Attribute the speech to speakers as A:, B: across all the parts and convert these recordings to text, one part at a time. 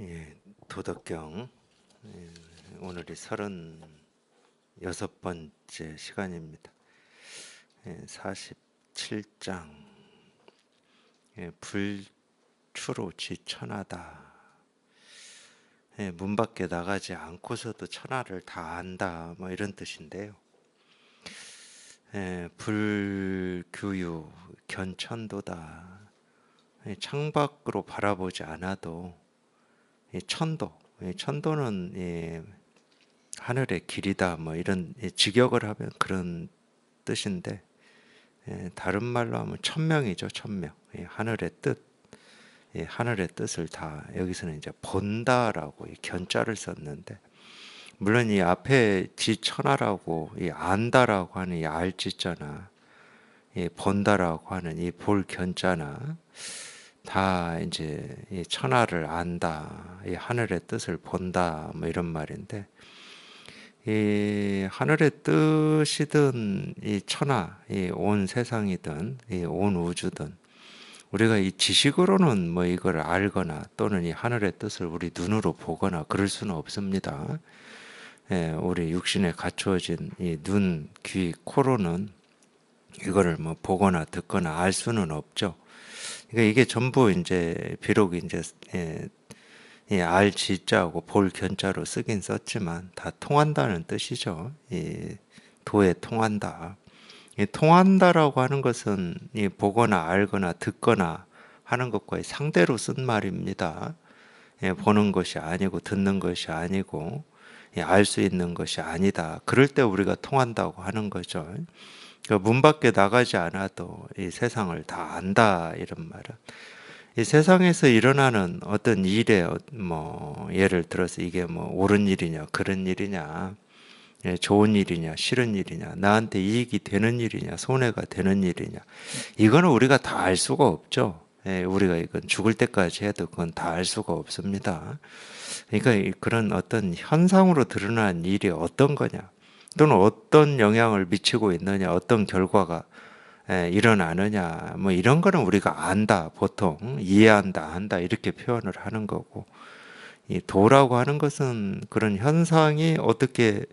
A: 예, 도덕경 오늘이 36번째 시간입니다. 47장 불추로 지천하다. 문 밖에 나가지 않고서도 천하를 다 안다, 뭐 이런 뜻인데요. 불교유 견천도다. 창밖으로 바라보지 않아도 천도는 하늘의 길이다, 뭐 이런 직역을 하면 그런 뜻인데, 다른 말로 하면 천명이죠. 천명. 하늘의 뜻, 하늘의 뜻을 다 여기서는 이제 본다라고 견자를 썼는데, 물론 이 앞에 지천하라고 이 안다라고 하는 이 알지자나 본다라고 하는 이 볼 견자나 다 이제 이 천하를 안다, 이 하늘의 뜻을 본다, 뭐 이런 말인데, 이 하늘의 뜻이든 이 천하, 이 온 세상이든 이 온 우주든 우리가 이 지식으로는 뭐 이걸 알거나 또는 이 하늘의 뜻을 우리 눈으로 보거나 그럴 수는 없습니다. 우리 육신에 갖추어진 이 눈, 귀, 코로는 이거를 뭐 보거나 듣거나 알 수는 없죠. 그러니까 이게 전부 이제 비록 이제 알 지자하고 볼 견자로 쓰긴 썼지만 다 통한다는 뜻이죠. 도에 통한다. 이 통한다라고 하는 것은 이 보거나 알거나 듣거나 하는 것과의 상대로 쓴 말입니다. 보는 것이 아니고 듣는 것이 아니고 알 수 있는 것이 아니다. 그럴 때 우리가 통한다고 하는 거죠. 문 밖에 나가지 않아도 이 세상을 다 안다, 이런 말은 이 세상에서 일어나는 어떤 일에 뭐 예를 들어서 이게 뭐 옳은 일이냐 그런 일이냐, 좋은 일이냐 싫은 일이냐, 나한테 이익이 되는 일이냐 손해가 되는 일이냐, 이거는 우리가 다 알 수가 없죠. 우리가 이건 죽을 때까지 해도 그건 다 알 수가 없습니다. 그러니까 그런 어떤 현상으로 드러난 일이 어떤 거냐, 또는 어떤 영향을 미치고 있느냐, 어떤 결과가 일어나느냐, 뭐 이런 거는 우리가 안다, 보통 이해한다, 안다 이렇게 표현을 하는 거고, 이 도라고 하는 것은 그런 현상이 어떻게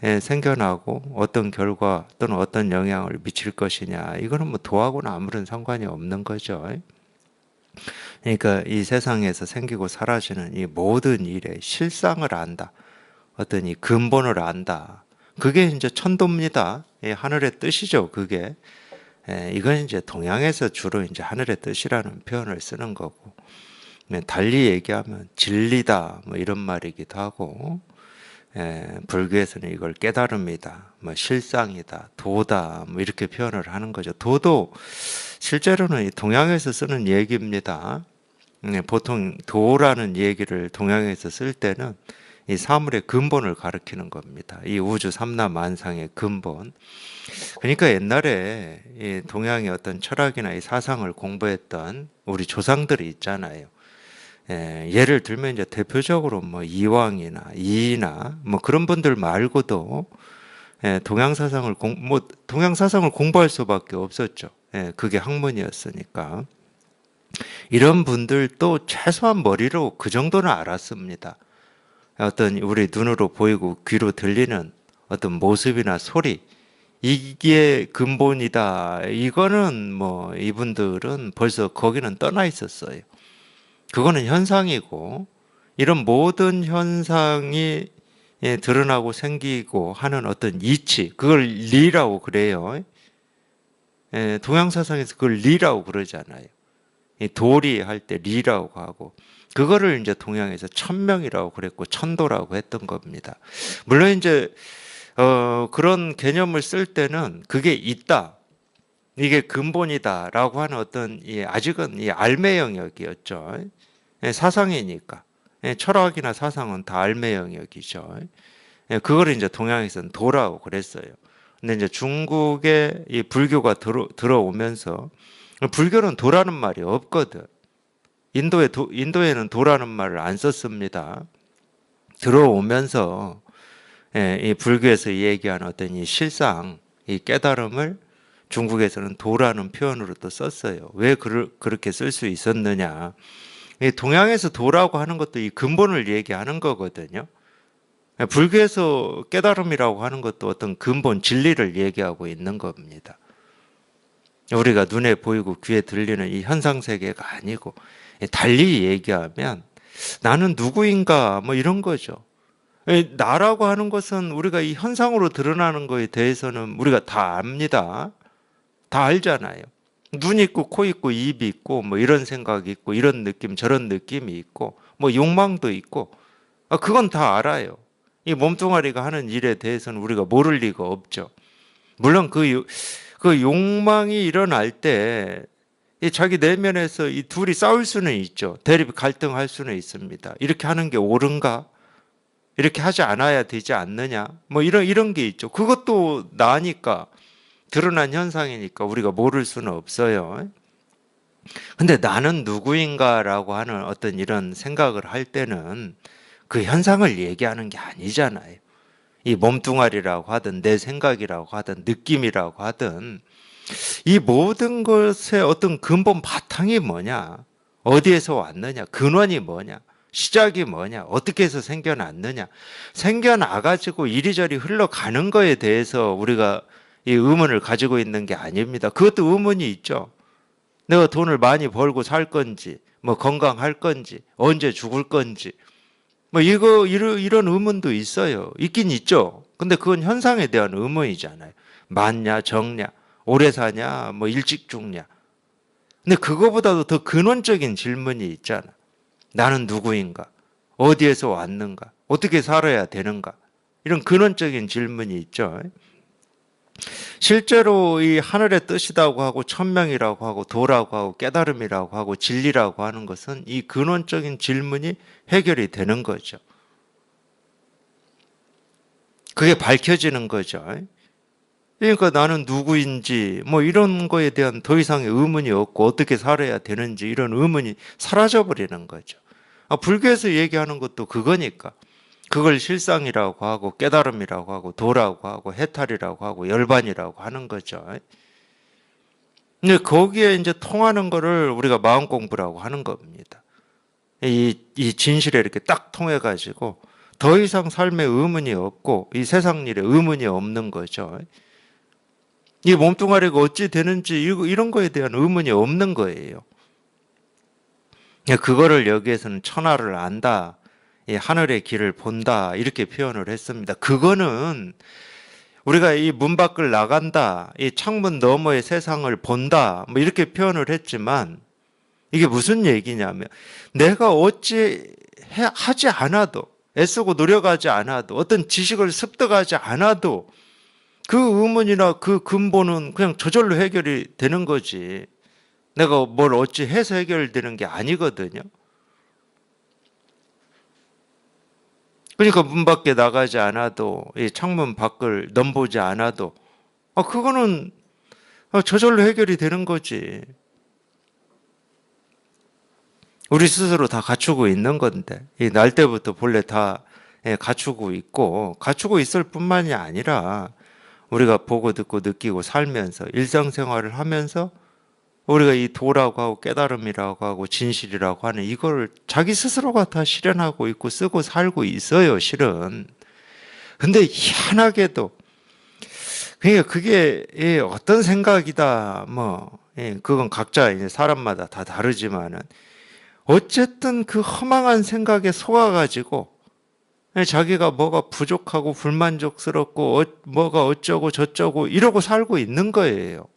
A: 생겨나고 어떤 결과 또는 어떤 영향을 미칠 것이냐, 이거는 뭐 도하고는 아무런 상관이 없는 거죠. 그러니까 이 세상에서 생기고 사라지는 이 모든 일의 실상을 안다, 어떤 이 근본을 안다, 그게 이제 천도입니다. 하늘의 뜻이죠. 그게 이건 이제 동양에서 주로 이제 하늘의 뜻이라는 표현을 쓰는 거고, 달리 얘기하면 진리다, 뭐 이런 말이기도 하고, 불교에서는 이걸 깨달음이다, 뭐 실상이다, 도다, 뭐 이렇게 표현을 하는 거죠. 도도 실제로는 동양에서 쓰는 얘기입니다. 보통 도라는 얘기를 동양에서 쓸 때는 이 사물의 근본을 가리키는 겁니다. 이 우주 삼라만상의 근본. 그러니까 옛날에 이 동양의 어떤 철학이나 이 사상을 공부했던 우리 조상들이 있잖아요. 예를 들면 이제 대표적으로 뭐 이왕이나 이이나 뭐 그런 분들 말고도 동양 사상을 공부할 수밖에 없었죠. 그게 학문이었으니까. 이런 분들도 최소한 머리로 그 정도는 알았습니다. 어떤 우리 눈으로 보이고 귀로 들리는 어떤 모습이나 소리, 이게 근본이다, 이거는 뭐 이분들은 벌써 거기는 떠나 있었어요. 그거는 현상이고, 이런 모든 현상이 드러나고 생기고 하는 어떤 이치, 그걸 리라고 그래요. 동양 사상에서 그걸 리라고 그러잖아요. 도리 할 때 리라고 하고, 그거를 이제 동양에서 천명이라고 그랬고 천도라고 했던 겁니다. 물론 이제 그런 개념을 쓸 때는 그게 있다, 이게 근본이다라고 하는 어떤 아직은 이 알매 영역이었죠. 사상이니까. 철학이나 사상은 다 알매 영역이죠. 그걸 이제 동양에서는 도라고 그랬어요. 근데 이제 중국에 이 불교가 들어오면서 불교는 도라는 말이 없거든. 인도에는 도라는 말을 안 썼습니다. 들어오면서 이 불교에서 얘기하는 어떤 이 실상, 이 깨달음을 중국에서는 도라는 표현으로 또 썼어요. 왜 그렇게 쓸 수 있었느냐? 이 동양에서 도라고 하는 것도 이 근본을 얘기하는 거거든요. 불교에서 깨달음이라고 하는 것도 어떤 근본 진리를 얘기하고 있는 겁니다. 우리가 눈에 보이고 귀에 들리는 이 현상세계가 아니고, 달리 얘기하면 나는 누구인가 뭐 이런 거죠. 나라고 하는 것은 우리가 이 현상으로 드러나는 거에 대해서는 우리가 다 압니다. 다 알잖아요. 눈 있고 코 있고 입이 있고 뭐 이런 생각이 있고 이런 느낌 저런 느낌이 있고 뭐 욕망도 있고, 그건 다 알아요. 이 몸뚱아리가 하는 일에 대해서는 우리가 모를 리가 없죠. 물론 그 욕망이 일어날 때 이 자기 내면에서 이 둘이 싸울 수는 있죠. 대립 갈등할 수는 있습니다. 이렇게 하는 게 옳은가? 이렇게 하지 않아야 되지 않느냐? 뭐 이런 게 있죠. 그것도 나니까 드러난 현상이니까 우리가 모를 수는 없어요. 근데 나는 누구인가라고 하는 어떤 이런 생각을 할 때는 그 현상을 얘기하는 게 아니잖아요. 이 몸뚱아리라고 하든 내 생각이라고 하든 느낌이라고 하든 이 모든 것의 어떤 근본 바탕이 뭐냐? 어디에서 왔느냐? 근원이 뭐냐? 시작이 뭐냐? 어떻게 해서 생겨났느냐? 생겨나가지고 이리저리 흘러가는 거에 대해서 우리가 이 의문을 가지고 있는 게 아닙니다. 그것도 의문이 있죠. 내가 돈을 많이 벌고 살 건지, 뭐 건강할 건지, 언제 죽을 건지, 뭐 이런 의문도 있어요. 있긴 있죠. 근데 그건 현상에 대한 의문이잖아요. 많냐, 적냐, 오래 사냐, 뭐 일찍 죽냐. 근데 그거보다도 더 근원적인 질문이 있잖아. 나는 누구인가? 어디에서 왔는가? 어떻게 살아야 되는가? 이런 근원적인 질문이 있죠. 실제로 이 하늘의 뜻이라고 하고 천명이라고 하고 도라고 하고 깨달음이라고 하고 진리라고 하는 것은 이 근원적인 질문이 해결이 되는 거죠. 그게 밝혀지는 거죠. 그러니까 나는 누구인지 뭐 이런 거에 대한 더 이상의 의문이 없고 어떻게 살아야 되는지 이런 의문이 사라져 버리는 거죠. 불교에서 얘기하는 것도 그거니까. 그걸 실상이라고 하고 깨달음이라고 하고 도라고 하고 해탈이라고 하고 열반이라고 하는 거죠. 근데 거기에 이제 통하는 거를 우리가 마음 공부라고 하는 겁니다. 이 진실에 이렇게 딱 통해 가지고 더 이상 삶에 의문이 없고 이 세상 일에 의문이 없는 거죠. 이 몸뚱아리가 어찌 되는지 이런 거에 대한 의문이 없는 거예요. 그거를 여기에서는 천하를 안다, 하늘의 길을 본다 이렇게 표현을 했습니다. 그거는 우리가 이 문 밖을 나간다, 이 창문 너머의 세상을 본다 뭐 이렇게 표현을 했지만 이게 무슨 얘기냐면 내가 어찌 하지 않아도 애쓰고 노력하지 않아도 어떤 지식을 습득하지 않아도 그 의문이나 그 근본은 그냥 저절로 해결이 되는 거지. 내가 뭘 어찌 해서 해결되는 게 아니거든요. 그러니까 문 밖에 나가지 않아도 이 창문 밖을 넘보지 않아도 그거는 저절로 해결이 되는 거지. 우리 스스로 다 갖추고 있는 건데 이 날 때부터 본래 다 갖추고 있고 갖추고 있을 뿐만이 아니라 우리가 보고 듣고 느끼고 살면서 일상생활을 하면서 우리가 이 도라고 하고 깨달음이라고 하고 진실이라고 하는 이걸 자기 스스로가 다 실현하고 있고 쓰고 살고 있어요, 실은. 근데 희한하게도 그게 어떤 생각이다 뭐 그건 각자 이제 사람마다 다 다르지만은 어쨌든 그 허망한 생각에 속아가지고 자기가 뭐가 부족하고 불만족스럽고 뭐가 어쩌고 저쩌고 이러고 살고 있는 거예요.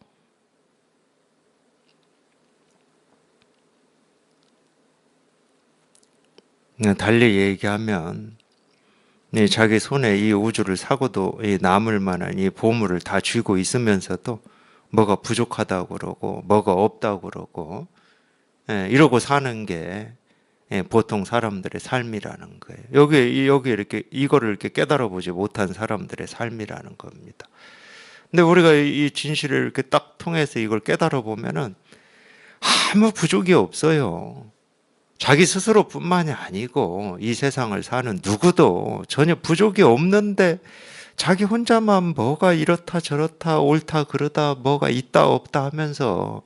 A: 달리 얘기하면 자기 손에 이 우주를 사고도 남을 만한 이 보물을 다 쥐고 있으면서도 뭐가 부족하다고 그러고 뭐가 없다고 그러고 이러고 사는 게 보통 사람들의 삶이라는 거예요. 여기 이렇게 이거를 이렇게 깨달아 보지 못한 사람들의 삶이라는 겁니다. 근데 우리가 이 진실을 이렇게 딱 통해서 이걸 깨달아 보면은 아무 부족이 없어요. 자기 스스로뿐만이 아니고 이 세상을 사는 누구도 전혀 부족이 없는데 자기 혼자만 뭐가 이렇다 저렇다 옳다 그러다 뭐가 있다 없다 하면서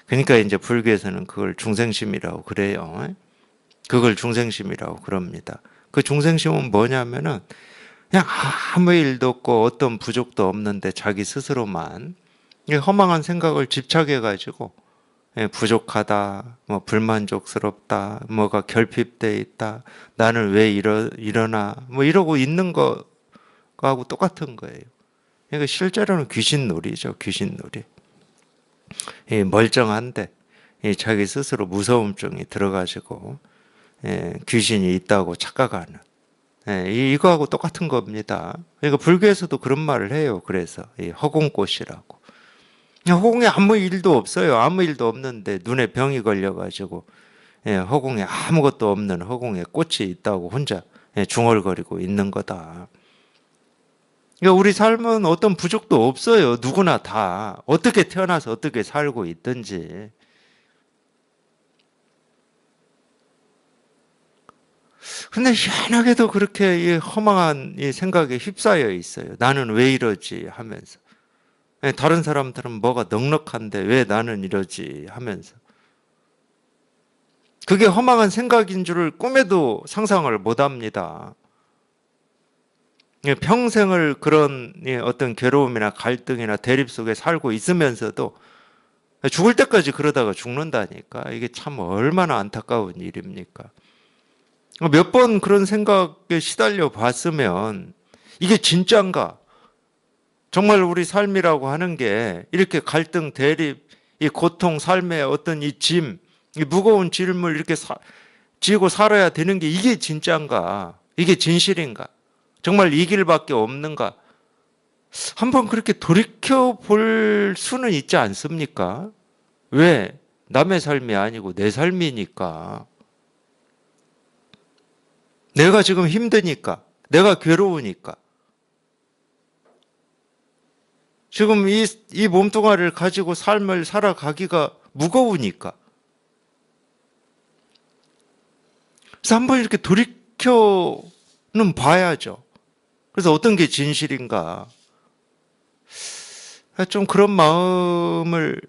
A: 그러니까 이제 불교에서는 그걸 중생심이라고 그래요. 그걸 중생심이라고 그럽니다. 그 중생심은 뭐냐면은 그냥 아무 일도 없고 어떤 부족도 없는데 자기 스스로만 허망한 생각을 집착해가지고 부족하다, 뭐 불만족스럽다, 뭐가 결핍돼 있다, 나는 왜 이러나, 뭐 이러고 있는 거하고 똑같은 거예요. 그러니까 실제로는 귀신놀이죠, 귀신놀이. 멀쩡한데 자기 스스로 무서움증이 들어가지고 귀신이 있다고 착각하는 이거하고 똑같은 겁니다. 그러니까 불교에서도 그런 말을 해요. 그래서 허공꽃이라고. 허공에 아무 일도 없어요. 아무 일도 없는데 눈에 병이 걸려가지고 허공에 아무것도 없는 허공에 꽃이 있다고 혼자 중얼거리고 있는 거다. 그러니까 우리 삶은 어떤 부족도 없어요. 누구나 다 어떻게 태어나서 어떻게 살고 있든지. 근데 희한하게도 그렇게 이 허망한 이 생각에 휩싸여 있어요. 나는 왜 이러지 하면서. 다른 사람들은 뭐가 넉넉한데 왜 나는 이러지 하면서. 그게 허망한 생각인 줄을 꿈에도 상상을 못 합니다. 평생을 그런 어떤 괴로움이나 갈등이나 대립 속에 살고 있으면서도 죽을 때까지 그러다가 죽는다니까. 이게 참 얼마나 안타까운 일입니까? 몇 번 그런 생각에 시달려 봤으면 이게 진짠가? 정말 우리 삶이라고 하는 게 이렇게 갈등, 대립, 이 고통, 삶의 어떤 이 짐, 이 무거운 짐을 이렇게 지고 살아야 되는 게 이게 진짠가? 이게 진실인가? 정말 이 길밖에 없는가? 한번 그렇게 돌이켜 볼 수는 있지 않습니까? 왜? 남의 삶이 아니고 내 삶이니까. 내가 지금 힘드니까. 내가 괴로우니까. 지금 이 몸뚱아리를 가지고 삶을 살아가기가 무거우니까. 그래서 한번 이렇게 돌이켜는 봐야죠. 그래서 어떤 게 진실인가. 좀 그런 마음을,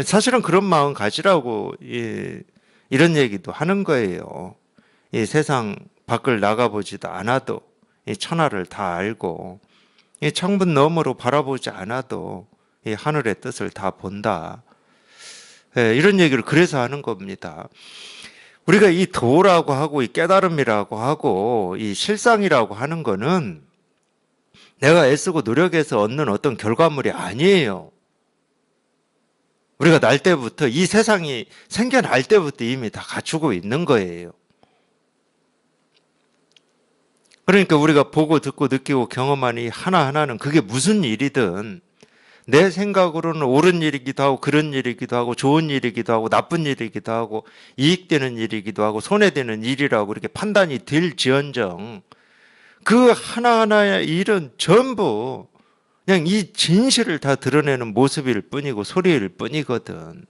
A: 사실은 그런 마음 가지라고 이런 얘기도 하는 거예요. 이 세상 밖을 나가보지도 않아도 이 천하를 다 알고 이 창문 너머로 바라보지 않아도 이 하늘의 뜻을 다 본다. 이런 얘기를 그래서 하는 겁니다. 우리가 이 도라고 하고 이 깨달음이라고 하고 이 실상이라고 하는 거는 내가 애쓰고 노력해서 얻는 어떤 결과물이 아니에요. 우리가 날 때부터 이 세상이 생겨날 때부터 이미 다 갖추고 있는 거예요. 그러니까 우리가 보고 듣고 느끼고 경험한 이 하나하나는 그게 무슨 일이든 내 생각으로는 옳은 일이기도 하고 그런 일이기도 하고 좋은 일이기도 하고 나쁜 일이기도 하고 이익되는 일이기도 하고 손해되는 일이라고 이렇게 판단이 될지언정 그 하나하나의 일은 전부 그냥 이 진실을 다 드러내는 모습일 뿐이고 소리일 뿐이거든.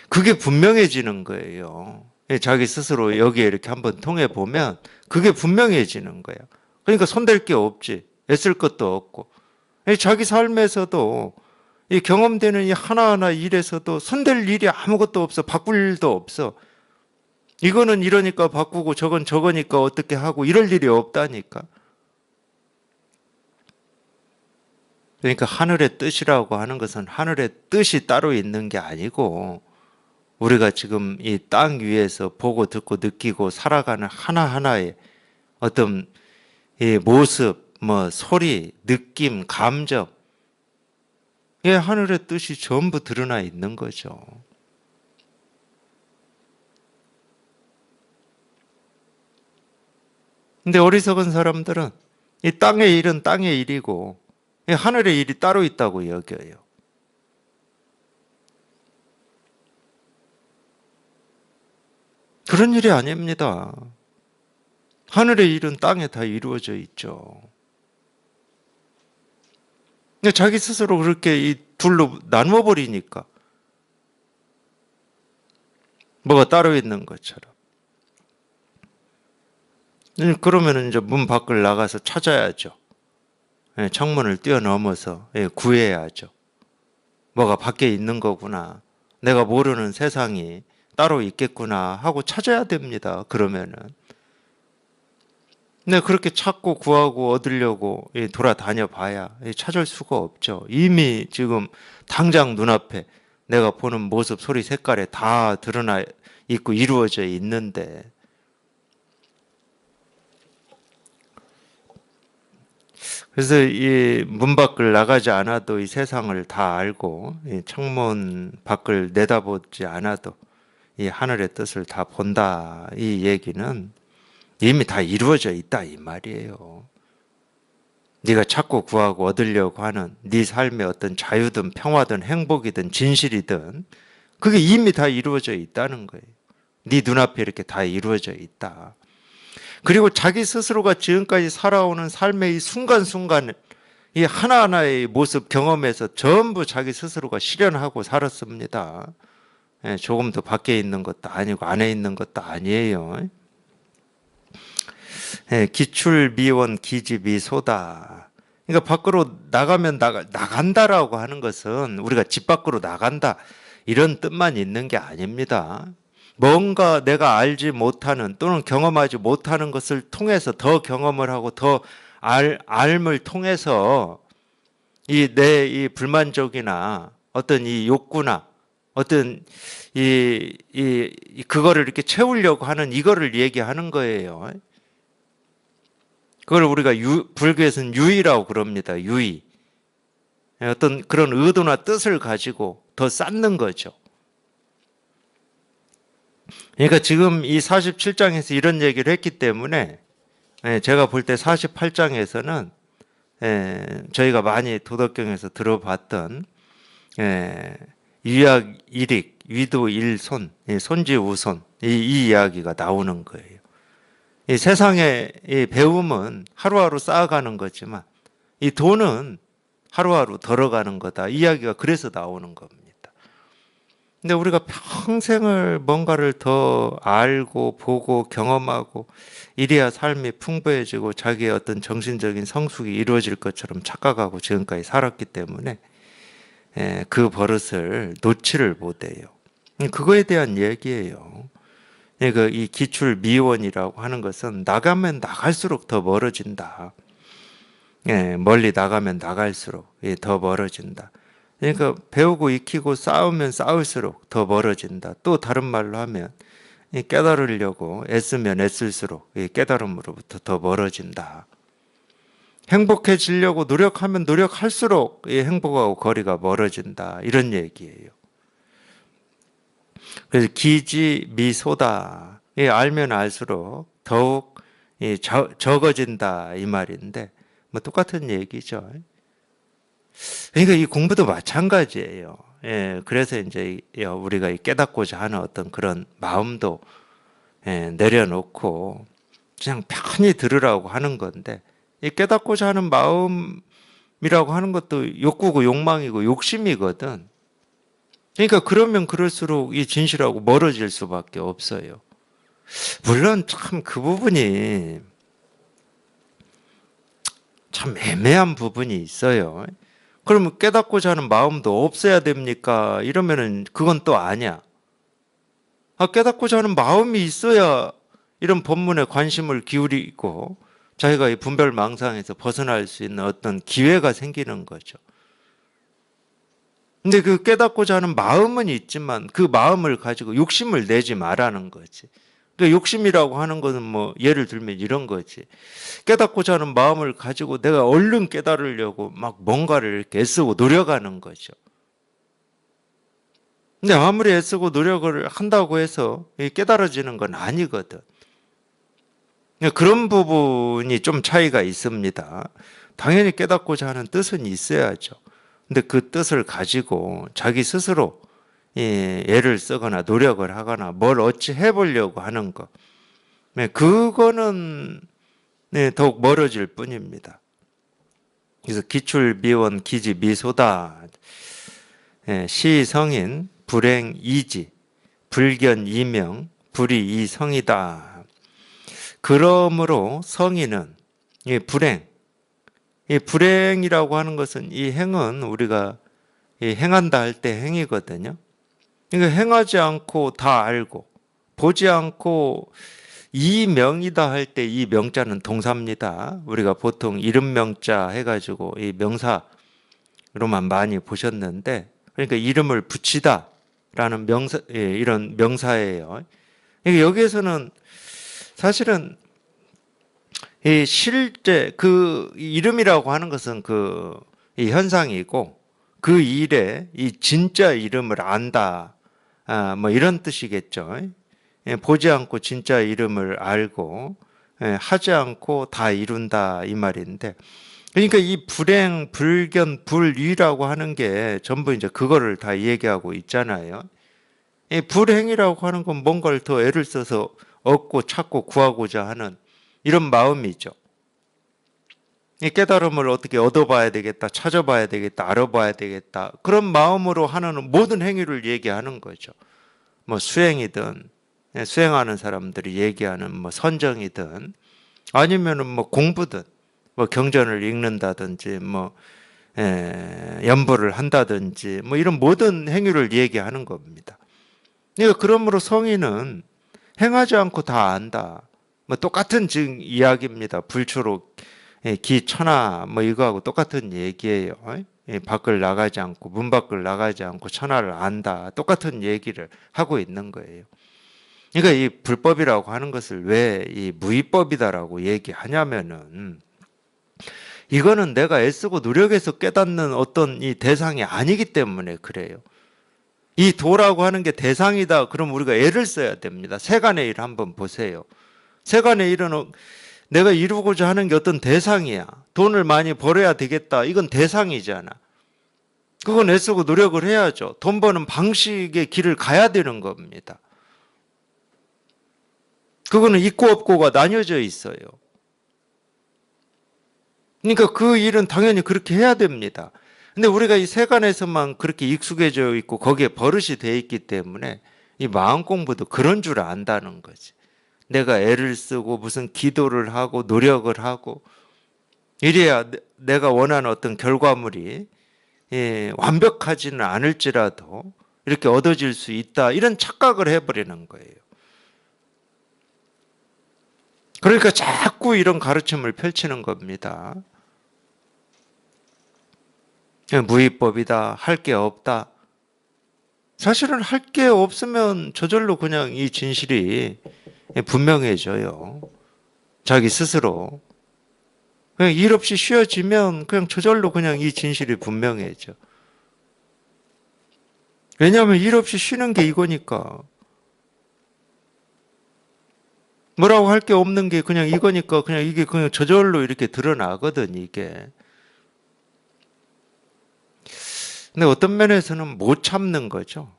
A: 그게 분명해지는 거예요. 자기 스스로 여기에 이렇게 한번 통해 보면 그게 분명해지는 거야. 그러니까 손댈 게 없지. 애쓸 것도 없고. 자기 삶에서도 이 경험되는 이 하나하나 일에서도 손댈 일이 아무것도 없어. 바꿀 일도 없어. 이거는 이러니까 바꾸고 저건 저거니까 어떻게 하고 이럴 일이 없다니까. 그러니까 하늘의 뜻이라고 하는 것은 하늘의 뜻이 따로 있는 게 아니고 우리가 지금 이 땅 위에서 보고 듣고 느끼고 살아가는 하나하나의 어떤 이 모습, 뭐 소리, 느낌, 감정, 이 하늘의 뜻이 전부 드러나 있는 거죠. 근데 어리석은 사람들은 이 땅의 일은 땅의 일이고 이 하늘의 일이 따로 있다고 여겨요. 그런 일이 아닙니다. 하늘의 일은 땅에 다 이루어져 있죠. 근데 자기 스스로 그렇게 이 둘로 나누어 버리니까 뭐가 따로 있는 것처럼. 그러면 이제 문 밖을 나가서 찾아야죠. 창문을 뛰어넘어서 구해야죠. 뭐가 밖에 있는 거구나. 내가 모르는 세상이 따로 있겠구나 하고 찾아야 됩니다. 그러면은. 근데 그렇게 찾고 구하고 얻으려고 돌아다녀 봐야 찾을 수가 없죠. 이미 지금 당장 눈앞에 내가 보는 모습, 소리, 색깔에 다 드러나 있고 이루어져 있는데, 그래서 이 문 밖을 나가지 않아도 이 세상을 다 알고 이 창문 밖을 내다보지 않아도 이 하늘의 뜻을 다 본다. 이 얘기는 이미 다 이루어져 있다 이 말이에요. 네가 찾고 구하고 얻으려고 하는 네 삶의 어떤 자유든 평화든 행복이든 진실이든 그게 이미 다 이루어져 있다는 거예요. 네 눈앞에 이렇게 다 이루어져 있다. 그리고 자기 스스로가 지금까지 살아오는 삶의 이 순간순간 이 하나하나의 모습 경험에서 전부 자기 스스로가 실현하고 살았습니다. 조금 더 밖에 있는 것도 아니고 안에 있는 것도 아니에요. 기출 미원 기지 미소다. 그러니까 밖으로 나가면 나간다라고 하는 것은 우리가 집 밖으로 나간다 이런 뜻만 있는 게 아닙니다. 뭔가 내가 알지 못하는 또는 경험하지 못하는 것을 통해서 더 경험을 하고 더 알을 통해서 내 불만족이나 어떤 이 욕구나 어떤 그거를 이렇게 채우려고 하는 이거를 얘기하는 거예요. 그걸 우리가 불교에서는 유의라고 그럽니다. 유의. 어떤 그런 의도나 뜻을 가지고 더 쌓는 거죠. 그러니까 지금 이 47장에서 이런 얘기를 했기 때문에 제가 볼 때 48장에서는 저희가 많이 도덕경에서 들어봤던 유약 일익, 위도 일손, 손지 우손 이 이야기가 나오는 거예요. 이 세상의 이 배움은 하루하루 쌓아가는 거지만 이 돈은 하루하루 덜어가는 거다. 이야기가 그래서 나오는 겁니다. 근데 우리가 평생을 뭔가를 더 알고 보고 경험하고 이래야 삶이 풍부해지고 자기의 어떤 정신적인 성숙이 이루어질 것처럼 착각하고 지금까지 살았기 때문에 그 버릇을 놓지를 못해요. 그거에 대한 얘기예요. 이 기출 미원이라고 하는 것은 나가면 나갈수록 더 멀어진다. 멀리 나가면 나갈수록 더 멀어진다. 그러니까 배우고 익히고 쌓으면 쌓을수록 더 멀어진다. 또 다른 말로 하면 깨달으려고 애쓰면 애쓸수록 깨달음으로부터 더 멀어진다. 행복해지려고 노력하면 노력할수록 행복하고 거리가 멀어진다. 이런 얘기예요. 그래서 기지 미소다. 알면 알수록 더욱 적어진다 이 말인데 뭐 똑같은 얘기죠. 그러니까 이 공부도 마찬가지예요. 그래서 이제 우리가 깨닫고자 하는 어떤 그런 마음도 내려놓고 그냥 편히 들으라고 하는 건데 이 깨닫고자 하는 마음이라고 하는 것도 욕구고 욕망이고 욕심이거든. 그러니까 그러면 그럴수록 이 진실하고 멀어질 수밖에 없어요. 물론 참 그 부분이 참 애매한 부분이 있어요. 그러면 깨닫고자 하는 마음도 없어야 됩니까? 이러면은 그건 또 아니야. 깨닫고자 하는 마음이 있어야 이런 법문에 관심을 기울이고 자기가 이 분별망상에서 벗어날 수 있는 어떤 기회가 생기는 거죠. 근데 그 깨닫고자 하는 마음은 있지만 그 마음을 가지고 욕심을 내지 말라는 거지. 그러니까 욕심이라고 하는 것은 뭐 예를 들면 이런 거지. 깨닫고자 하는 마음을 가지고 내가 얼른 깨달으려고 막 뭔가를 이렇게 애쓰고 노력하는 거죠. 근데 아무리 애쓰고 노력을 한다고 해서 깨달아지는 건 아니거든. 그런 부분이 좀 차이가 있습니다. 당연히 깨닫고자 하는 뜻은 있어야죠. 근데 그 뜻을 가지고 자기 스스로 애를 쓰거나 노력을 하거나 뭘 어찌 해보려고 하는 것, 그거는 더욱 멀어질 뿐입니다. 그래서 기출 미원 기지 미소다. 시성인 불행 이지 불견 이명 불이 이성이다. 그러므로 성인은 이 불행, 이 불행이라고 하는 것은 이 행은 우리가 이 행한다 할 때 행이거든요. 그러니까 행하지 않고 다 알고 보지 않고 이 명이다 할 때 이 명자는 동사입니다. 우리가 보통 이름 명자 해가지고 이 명사로만 많이 보셨는데, 그러니까 이름을 붙이다라는 명사, 이런 명사예요. 그러니까 여기에서는 사실은 이 실제 그 이름이라고 하는 것은 이 현상이고, 그 일에 이 진짜 이름을 안다, 뭐 이런 뜻이겠죠. 보지 않고 진짜 이름을 알고 하지 않고 다 이룬다 이 말인데, 그러니까 이 불행, 불견, 불의라고 하는 게 전부 이제 그거를 다 얘기하고 있잖아요. 이 불행이라고 하는 건 뭔가를 더 애를 써서 얻고 찾고 구하고자 하는 이런 마음이죠. 이 깨달음을 어떻게 얻어봐야 되겠다, 찾아봐야 되겠다, 알아봐야 되겠다, 그런 마음으로 하는 모든 행위를 얘기하는 거죠. 뭐 수행이든, 수행하는 사람들이 얘기하는 뭐 선정이든, 아니면은 뭐 공부든, 뭐 경전을 읽는다든지, 뭐 연보를 한다든지, 뭐 이런 모든 행위를 얘기하는 겁니다. 그러니까 그러므로 성인은 행하지 않고 다 안다. 뭐 똑같은 즉 이야기입니다. 불초록, 기천하 뭐 이거하고 똑같은 얘기예요. 밖을 나가지 않고 문 밖을 나가지 않고 천하를 안다. 똑같은 얘기를 하고 있는 거예요. 그러니까 이 불법이라고 하는 것을 왜 이 무위법이다라고 얘기하냐면은, 이거는 내가 애쓰고 노력해서 깨닫는 어떤 이 대상이 아니기 때문에 그래요. 이 도라고 하는 게 대상이다. 그럼 우리가 애를 써야 됩니다. 세간의 일 한번 보세요. 세간의 일은 내가 이루고자 하는 게 어떤 대상이야. 돈을 많이 벌어야 되겠다. 이건 대상이잖아. 그건 애쓰고 노력을 해야죠. 돈 버는 방식의 길을 가야 되는 겁니다. 그거는 있고 없고가 나뉘어져 있어요. 그러니까 그 일은 당연히 그렇게 해야 됩니다. 근데 우리가 이 세간에서만 그렇게 익숙해져 있고 거기에 버릇이 돼 있기 때문에 이 마음 공부도 그런 줄 안다는 거지. 내가 애를 쓰고 무슨 기도를 하고 노력을 하고 이래야 내가 원하는 어떤 결과물이 완벽하지는 않을지라도 이렇게 얻어질 수 있다, 이런 착각을 해버리는 거예요. 그러니까 자꾸 이런 가르침을 펼치는 겁니다. 무위법이다, 할 게 없다. 사실은 할 게 없으면 저절로 그냥 이 진실이 분명해져요. 자기 스스로. 그냥 일 없이 쉬어지면 그냥 저절로 그냥 이 진실이 분명해져. 왜냐하면 일 없이 쉬는 게 이거니까. 뭐라고 할 게 없는 게 그냥 이거니까 그냥 이게 그냥 저절로 이렇게 드러나거든, 이게. 근데 어떤 면에서는 못 참는 거죠.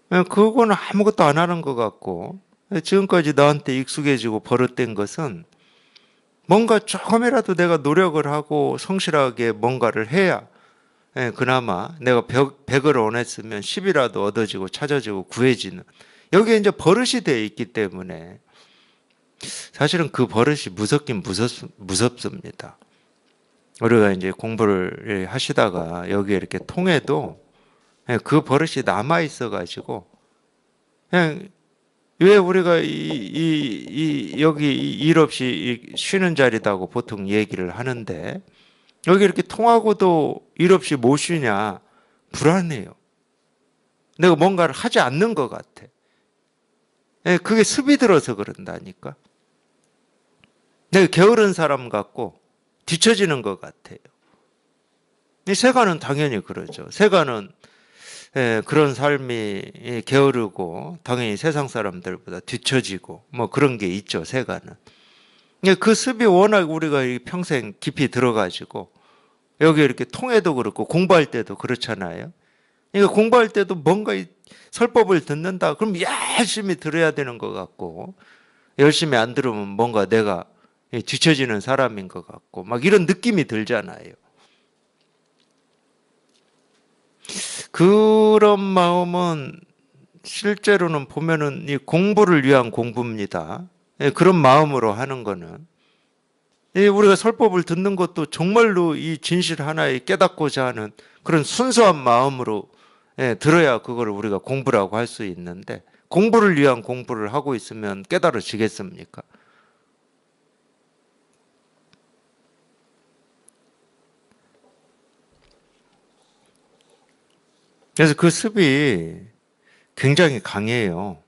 A: 그거는 아무것도 안 하는 것 같고, 지금까지 나한테 익숙해지고 버릇된 것은 뭔가 조금이라도 내가 노력을 하고 성실하게 뭔가를 해야 그나마 내가 100을 원했으면 10이라도 얻어지고 찾아지고 구해지는, 여기에 이제 버릇이 되어 있기 때문에 사실은 그 버릇이 무섭긴 무섭습니다. 우리가 이제 공부를 하시다가 여기에 이렇게 통해도 그 버릇이 남아 있어 가지고, 그냥 왜 우리가 여기 일 없이 쉬는 자리다고 보통 얘기를 하는데, 여기 이렇게 통하고도 일 없이 못 쉬냐? 불안해요. 내가 뭔가를 하지 않는 것 같아. 그게 습이 들어서 그런다니까. 내가 게으른 사람 같고 뒤처지는 것 같아요. 세간은 당연히 그러죠. 세간은 그런 삶이 게으르고 당연히 세상 사람들보다 뒤처지고 뭐 그런 게 있죠, 세간은. 그 습이 워낙 우리가 평생 깊이 들어가지고 여기 이렇게 통해도 그렇고 공부할 때도 그렇잖아요. 그러니까 공부할 때도 뭔가 설법을 듣는다 그럼 열심히 들어야 되는 것 같고, 열심히 안 들으면 뭔가 내가 뒤처지는 사람인 것 같고 막 이런 느낌이 들잖아요. 그런 마음은 실제로는 보면은 이 공부를 위한 공부입니다. 그런 마음으로 하는 거는. 우리가 설법을 듣는 것도 정말로 이 진실 하나에 깨닫고자 하는 그런 순수한 마음으로 들어야 그걸 우리가 공부라고 할 수 있는데, 공부를 위한 공부를 하고 있으면 깨달아지겠습니까? 그래서 그 습이 굉장히 강해요.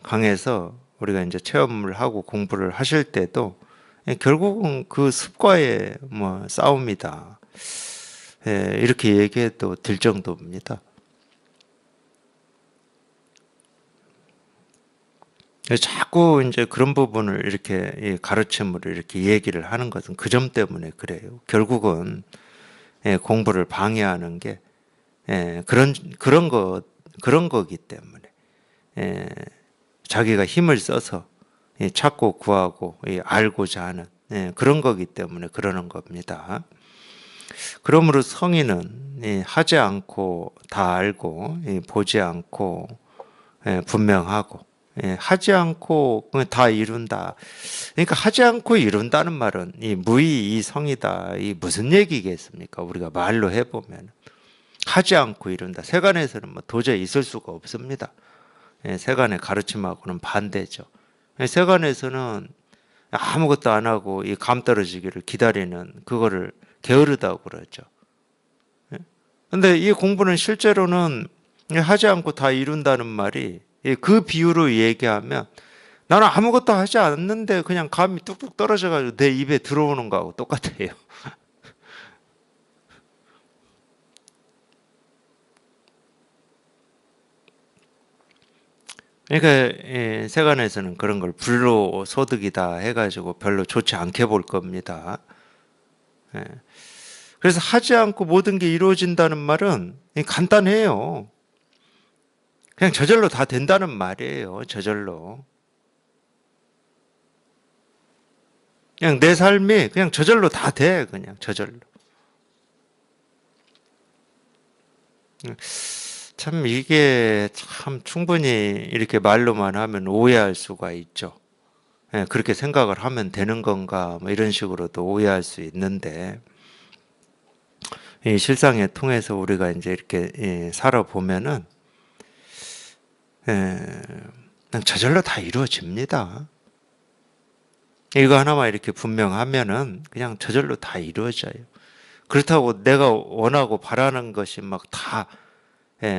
A: 강해서 우리가 이제 체험을 하고 공부를 하실 때도 결국은 그 습과의 뭐 싸움이다. 이렇게 얘기해도 될 정도입니다. 자꾸 이제 그런 부분을 이렇게 가르침으로 이렇게 얘기를 하는 것은 그 점 때문에 그래요. 결국은 공부를 방해하는 게 그런 거기 때문에 자기가 힘을 써서 찾고 구하고 알고자 하는 그런 거기 때문에 그러는 겁니다. 그러므로 성인은 하지 않고 다 알고 보지 않고 분명하고 하지 않고 다 이룬다. 그러니까 하지 않고 이룬다는 말은 이 무의 이 성이다. 이 무슨 얘기겠습니까? 우리가 말로 해보면 하지 않고 이룬다. 세간에서는 뭐 도저히 있을 수가 없습니다. 세간의 가르침하고는 반대죠. 세간에서는 아무것도 안 하고 이 감 떨어지기를 기다리는 그거를 게으르다고 그러죠. 근데 이 공부는 실제로는 하지 않고 다 이룬다는 말이 그 비유로 얘기하면 나는 아무것도 하지 않는데 그냥 감이 뚝뚝 떨어져가지고 내 입에 들어오는 거하고 똑같아요. 그러니까 세간에서는 그런 걸 불로소득이다 해가지고 별로 좋지 않게 볼 겁니다. 그래서 하지 않고 모든 게 이루어진다는 말은 간단해요. 그냥 저절로 다 된다는 말이에요. 저절로. 그냥 내 삶이 그냥 저절로 다 돼. 그냥 저절로. 참 이게 참 충분히 이렇게 말로만 하면 오해할 수가 있죠. 그렇게 생각을 하면 되는 건가 뭐 이런 식으로도 오해할 수 있는데 이 실상에 통해서 우리가 이제 이렇게 살아보면은 그냥 저절로 다 이루어집니다. 이거 하나만 이렇게 분명하면은 그냥 저절로 다 이루어져요. 그렇다고 내가 원하고 바라는 것이 막다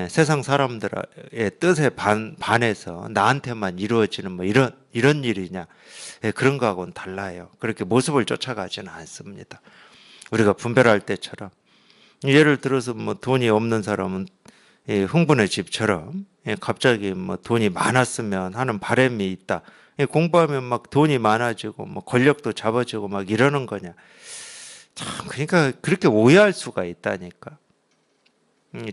A: 세상 사람들의 뜻에 반해서 나한테만 이루어지는 뭐 이런 일이냐. 그런 거하고는 달라요. 그렇게 모습을 쫓아가지는 않습니다. 우리가 분별할 때처럼 예를 들어서 뭐 돈이 없는 사람은 흥분의 집처럼 갑자기 뭐 돈이 많았으면 하는 바람이 있다. 공부하면 막 돈이 많아지고 뭐 권력도 잡아지고 막 이러는 거냐. 참 그러니까 그렇게 오해할 수가 있다니까.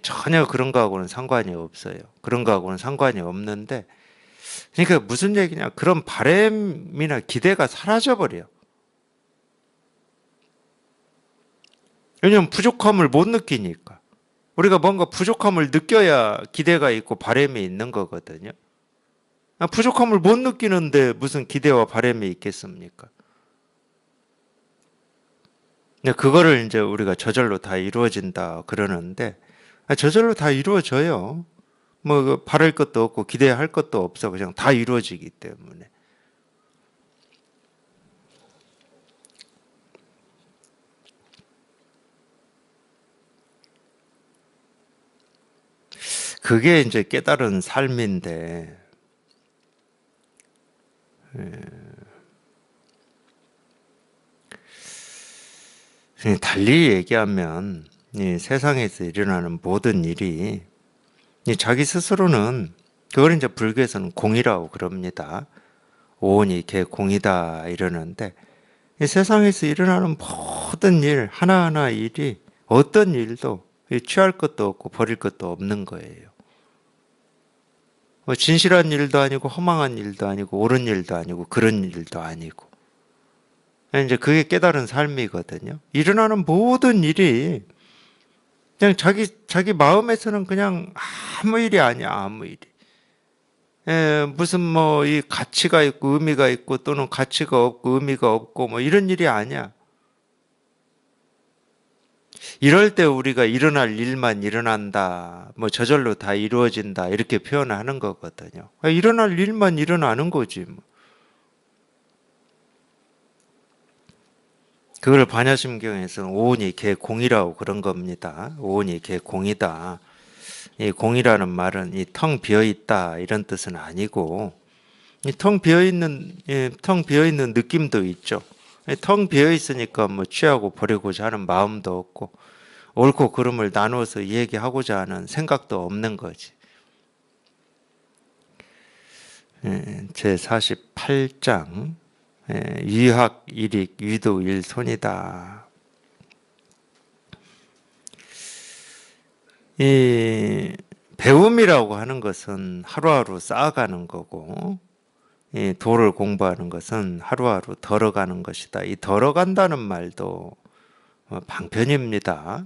A: 전혀 그런 거하고는 상관이 없어요. 그런 거하고는 상관이 없는데, 그러니까 무슨 얘기냐? 그런 바램이나 기대가 사라져 버려. 왜냐면 부족함을 못 느끼니까. 우리가 뭔가 부족함을 느껴야 기대가 있고 바램이 있는 거거든요. 부족함을 못 느끼는데 무슨 기대와 바램이 있겠습니까? 그거를 이제 우리가 저절로 다 이루어진다 그러는데, 저절로 다 이루어져요. 뭐 바랄 것도 없고 기대할 것도 없어. 그냥 다 이루어지기 때문에. 그게 이제 깨달은 삶인데 달리 얘기하면 이 세상에서 일어나는 모든 일이 자기 스스로는 그걸 이제 불교에서는 공이라고 그럽니다. 오온이 개공이다 이러는데 이 세상에서 일어나는 모든 일 하나하나 일이 어떤 일도 취할 것도 없고 버릴 것도 없는 거예요. 뭐 진실한 일도 아니고 허망한 일도 아니고 옳은 일도 아니고 그런 일도 아니고 이제 그게 깨달은 삶이거든요. 일어나는 모든 일이 그냥 자기 마음에서는 그냥 아무 일이 아니야, 아무 일이. 무슨 뭐 이 가치가 있고 의미가 있고 또는 가치가 없고 의미가 없고 뭐 이런 일이 아니야. 이럴 때 우리가 일어날 일만 일어난다. 뭐 저절로 다 이루어진다. 이렇게 표현하는 거거든요. 일어날 일만 일어나는 거지. 뭐. 그걸 반야심경에서는 오온이 개공이라고 그런 겁니다. 오온이 개공이다. 이 공이라는 말은 이 텅 비어 있다 이런 뜻은 아니고 이 텅 비어 있는 텅 비어 있는 느낌도 있죠. 텅 비어 있으니까 뭐 취하고 버리고자 하는 마음도 없고 옳고 그름을 나누어서 얘기하고자 하는 생각도 없는 거지. 제 48장 위학 일익 위도 일손이다. 이 배움이라고 하는 것은 하루하루 쌓아가는 거고 이 도를 공부하는 것은 하루하루 덜어가는 것이다. 이 덜어간다는 말도 방편입니다.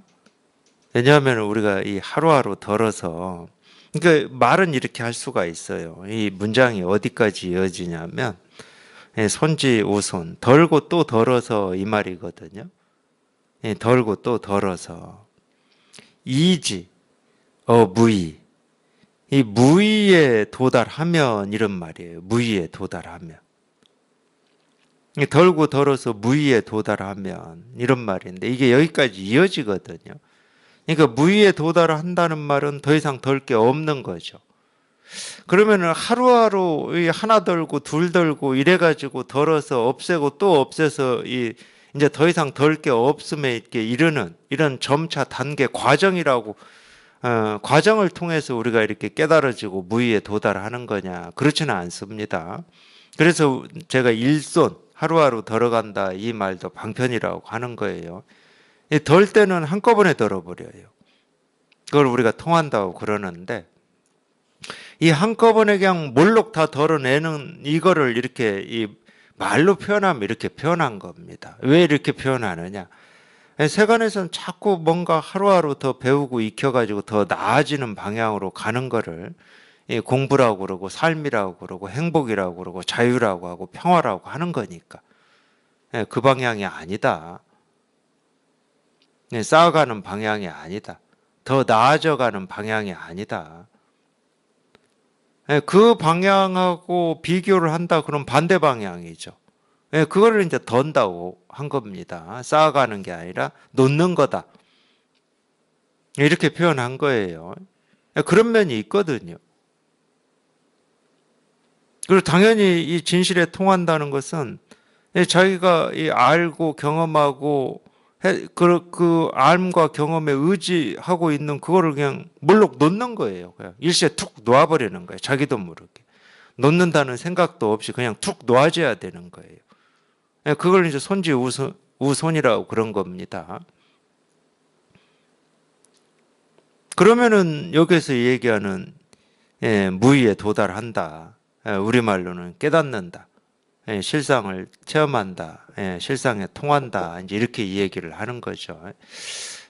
A: 왜냐하면 우리가 이 하루하루 덜어서 그러니까 말은 이렇게 할 수가 있어요. 이 문장이 어디까지 이어지냐면 손지우손 덜고 또 덜어서 이 말이거든요. 덜고 또 덜어서 이지 무의 이 무의에 도달하면 이런 말이에요. 무의에 도달하면 덜고 덜어서 무의에 도달하면 이런 말인데 이게 여기까지 이어지거든요. 그러니까 무의에 도달한다는 말은 더 이상 덜 게 없는 거죠. 그러면은 하루하루 하나 덜고 둘 덜고 이래가지고 덜어서 없애고 또 없애서 이제 더 이상 덜 게 없음에 이렇게 이르는 이런 점차 단계 과정이라고 과정을 통해서 우리가 이렇게 깨달아지고 무의에 도달하는 거냐? 그렇지는 않습니다. 그래서 제가 일손 하루하루 덜어간다 이 말도 방편이라고 하는 거예요. 덜 때는 한꺼번에 덜어버려요. 그걸 우리가 통한다고 그러는데 이 한꺼번에 그냥 몰록 다 덜어내는 이거를 이렇게 이 말로 표현하면 이렇게 표현한 겁니다. 왜 이렇게 표현하느냐? 세간에서는 자꾸 뭔가 하루하루 더 배우고 익혀가지고 더 나아지는 방향으로 가는 거를 공부라고 그러고 삶이라고 그러고 행복이라고 그러고 자유라고 하고 평화라고 하는 거니까 그 방향이 아니다. 쌓아가는 방향이 아니다. 더 나아져가는 방향이 아니다. 그 방향하고 비교를 한다 그럼 반대 방향이죠. 그거를 이제 던다고 한 겁니다. 쌓아가는 게 아니라 놓는 거다. 이렇게 표현한 거예요. 그런 면이 있거든요. 그리고 당연히 이 진실에 통한다는 것은 자기가 알고 경험하고 그 알과 경험에 의지하고 있는 그거를 그냥 물록 놓는 거예요. 그냥 일시에 툭 놓아버리는 거예요. 자기도 모르게. 놓는다는 생각도 없이 그냥 툭 놓아져야 되는 거예요. 그걸 이제 손지우손이라고 그런 겁니다. 그러면은 여기서 얘기하는 무의에 도달한다. 우리말로는 깨닫는다. 실상을 체험한다. 실상에 통한다. 이제 이렇게 이 얘기를 하는 거죠.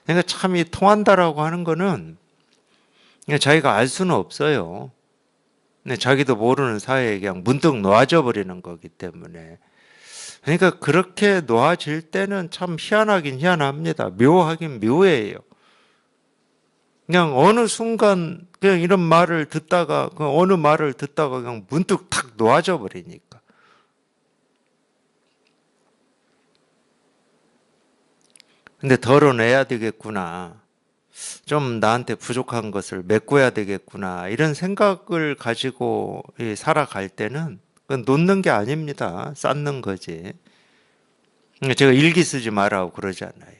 A: 그러니까 참 이 통한다라고 하는 거는 자기가 알 수는 없어요. 자기도 모르는 사이에 그냥 문득 놓아져 버리는 거기 때문에. 그러니까 그렇게 놓아질 때는 참 희한하긴 희한합니다. 묘하긴 묘해요. 그냥 어느 순간 그냥 이런 말을 듣다가 그 어느 말을 듣다가 그냥 문득 탁 놓아져 버리니까. 근데 덜어내야 되겠구나. 좀 나한테 부족한 것을 메꿔야 되겠구나. 이런 생각을 가지고 살아갈 때는 그건 놓는 게 아닙니다. 쌓는 거지. 제가 일기 쓰지 말라고 그러지 않아요.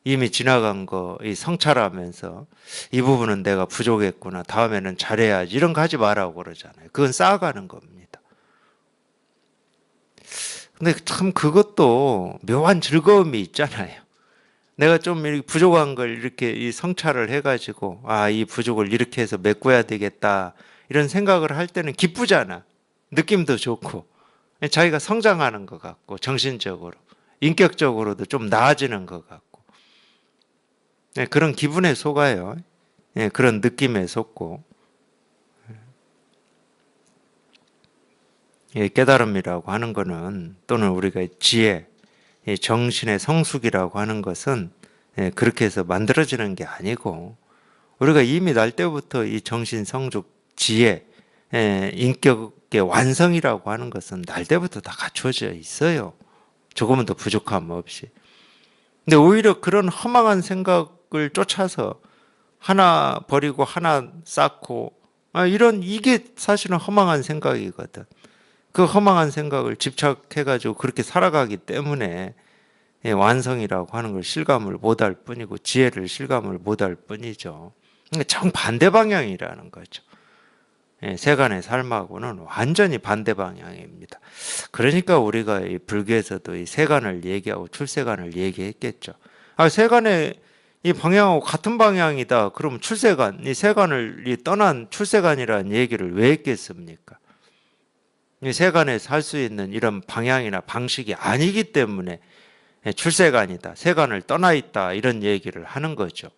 A: 이미 지나간 거 성찰하면서 이 부분은 내가 부족했구나. 다음에는 잘해야지. 이런 거 하지 말라고 그러잖아요. 그건 쌓아가는 겁니다. 근데 참 그것도 묘한 즐거움이 있잖아요. 내가 좀 이렇게 부족한 걸 이렇게 성찰을 해가지고 이 부족을 이렇게 해서 메꿔야 되겠다. 이런 생각을 할 때는 기쁘잖아. 느낌도 좋고 자기가 성장하는 것 같고 정신적으로 인격적으로도 좀 나아지는 것 같고 그런 기분에 속아요. 그런 느낌에 속고 깨달음이라고 하는 것은 또는 우리가 지혜, 정신의 성숙이라고 하는 것은 그렇게 해서 만들어지는 게 아니고 우리가 이미 날 때부터 이 정신 성숙, 지혜, 인격의 완성이라고 하는 것은 날 때부터 다 갖춰져 있어요. 조금은 더 부족함 없이. 근데 오히려 그런 허망한 생각을 쫓아서 하나 버리고 하나 쌓고 이게 사실은 허망한 생각이거든. 그 허망한 생각을 집착해가지고 그렇게 살아가기 때문에 완성이라고 하는 걸 실감을 못할 뿐이고 지혜를 실감을 못할 뿐이죠. 그러니까 정반대 방향이라는 거죠. 세간의 삶하고는 완전히 반대 방향입니다. 그러니까 우리가 이 불교에서도 이 세간을 얘기하고 출세간을 얘기했겠죠. 세간의 이 방향하고 같은 방향이다. 그럼 출세간, 이 세간을 떠난 출세간이라는 얘기를 왜 했겠습니까? 이 세간에 살 수 있는 이런 방향이나 방식이 아니기 때문에 출세간이다. 세간을 떠나 있다. 이런 얘기를 하는 거죠.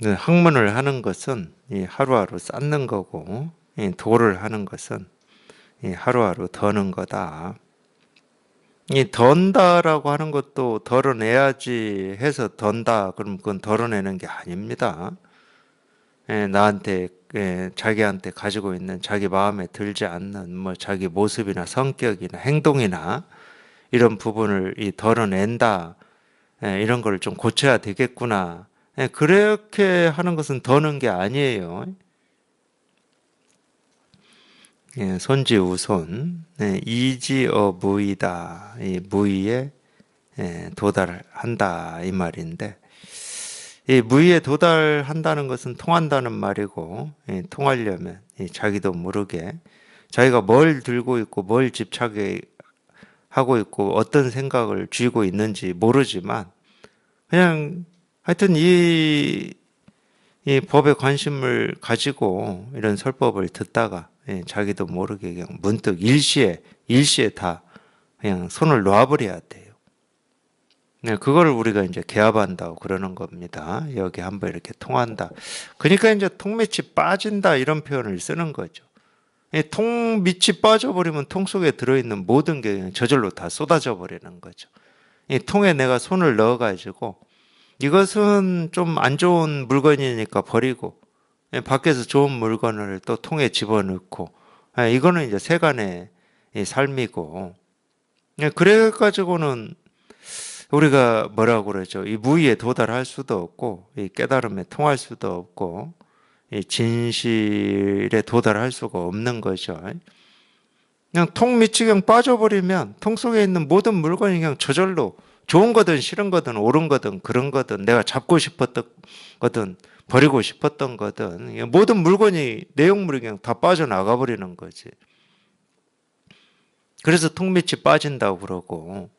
A: 학문을 하는 것은 하루하루 쌓는 거고 도를 하는 것은 하루하루 더는 거다. 이 던다라고 하는 것도 덜어내야지 해서 던다 그럼 그건 덜어내는 게 아닙니다. 나한테 자기한테 가지고 있는 자기 마음에 들지 않는 뭐 자기 모습이나 성격이나 행동이나 이런 부분을 덜어낸다. 이런 걸 좀 고쳐야 되겠구나. 그렇게 하는 것은 더는 게 아니에요. 손지우손, 이지어무이다. 이 무의에 도달한다 이 말인데, 이 무의에 도달한다는 것은 통한다는 말이고, 통하려면 자기도 모르게 자기가 뭘 들고 있고 뭘 집착하고 있고 어떤 생각을 쥐고 있는지 모르지만 그냥 하여튼 이 법에 관심을 가지고 이런 설법을 듣다가 자기도 모르게 그냥 문득 일시에 다 그냥 손을 놔버려야 돼요. 그거를 우리가 이제 개합한다고 그러는 겁니다. 여기 한번 이렇게 통한다. 그러니까 이제 통밑이 빠진다 이런 표현을 쓰는 거죠. 통밑이 빠져버리면 통 속에 들어있는 모든 게 그냥 저절로 다 쏟아져 버리는 거죠. 이 통에 내가 손을 넣어가지고 이것은 좀 안 좋은 물건이니까 버리고 밖에서 좋은 물건을 또 통에 집어넣고 이거는 이제 세간의 삶이고 그래가지고는 우리가 뭐라고 그러죠? 이 무의에 도달할 수도 없고 이 깨달음에 통할 수도 없고 이 진실에 도달할 수가 없는 거죠. 그냥 통 밑이 그냥 빠져버리면 통 속에 있는 모든 물건이 그냥 저절로 좋은 거든 싫은 거든 옳은 거든 그런 거든 내가 잡고 싶었던 거든 버리고 싶었던 거든 모든 물건이 내용물이 그냥 다 빠져나가 버리는 거지. 그래서 통 밑이 빠진다고 그러고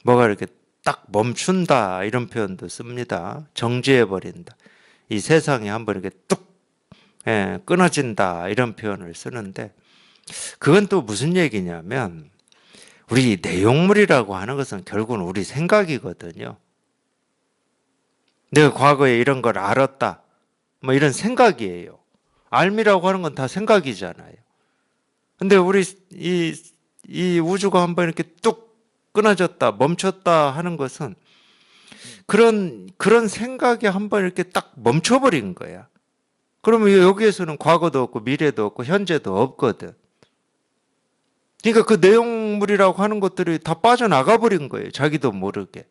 A: 뭐가 이렇게 딱 멈춘다 이런 표현도 씁니다. 정지해 버린다. 이 세상이 한번 이렇게 뚝 끊어진다 이런 표현을 쓰는데 그건 또 무슨 얘기냐면 우리 내용물이라고 하는 것은 결국은 우리 생각이거든요. 내가 과거에 이런 걸 알았다. 뭐 이런 생각이에요. 알미라고 하는 건 다 생각이잖아요. 근데 우리 이 우주가 한번 이렇게 뚝 끊어졌다, 멈췄다 하는 것은 그런 생각이 한번 이렇게 딱 멈춰버린 거야. 그러면 여기에서는 과거도 없고 미래도 없고 현재도 없거든. 그러니까 그 내용물이라고 하는 것들이 다 빠져나가 버린 거예요. 자기도 모르게.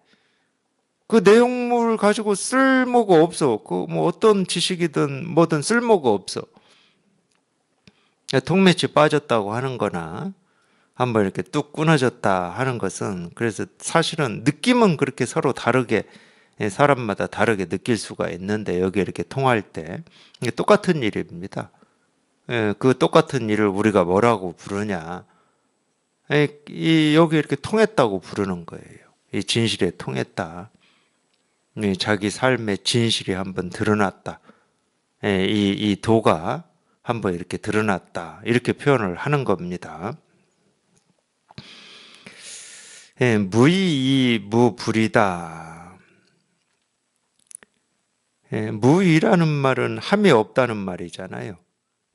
A: 그 내용물 가지고 쓸모가 없어. 그 뭐 어떤 지식이든 뭐든 쓸모가 없어. 통매치 빠졌다고 하는 거나 한번 이렇게 뚝 끊어졌다 하는 것은 그래서 사실은 느낌은 그렇게 서로 다르게 사람마다 다르게 느낄 수가 있는데 여기 이렇게 통할 때 이게 똑같은 일입니다. 그 똑같은 일을 우리가 뭐라고 부르냐? 여기 이렇게 통했다고 부르는 거예요. 이 진실에 통했다. 자기 삶의 진실이 한번 드러났다. 이 도가 한번 이렇게 드러났다. 이렇게 표현을 하는 겁니다. 무의 무불이다. 무의라는 말은 함이 없다는 말이잖아요.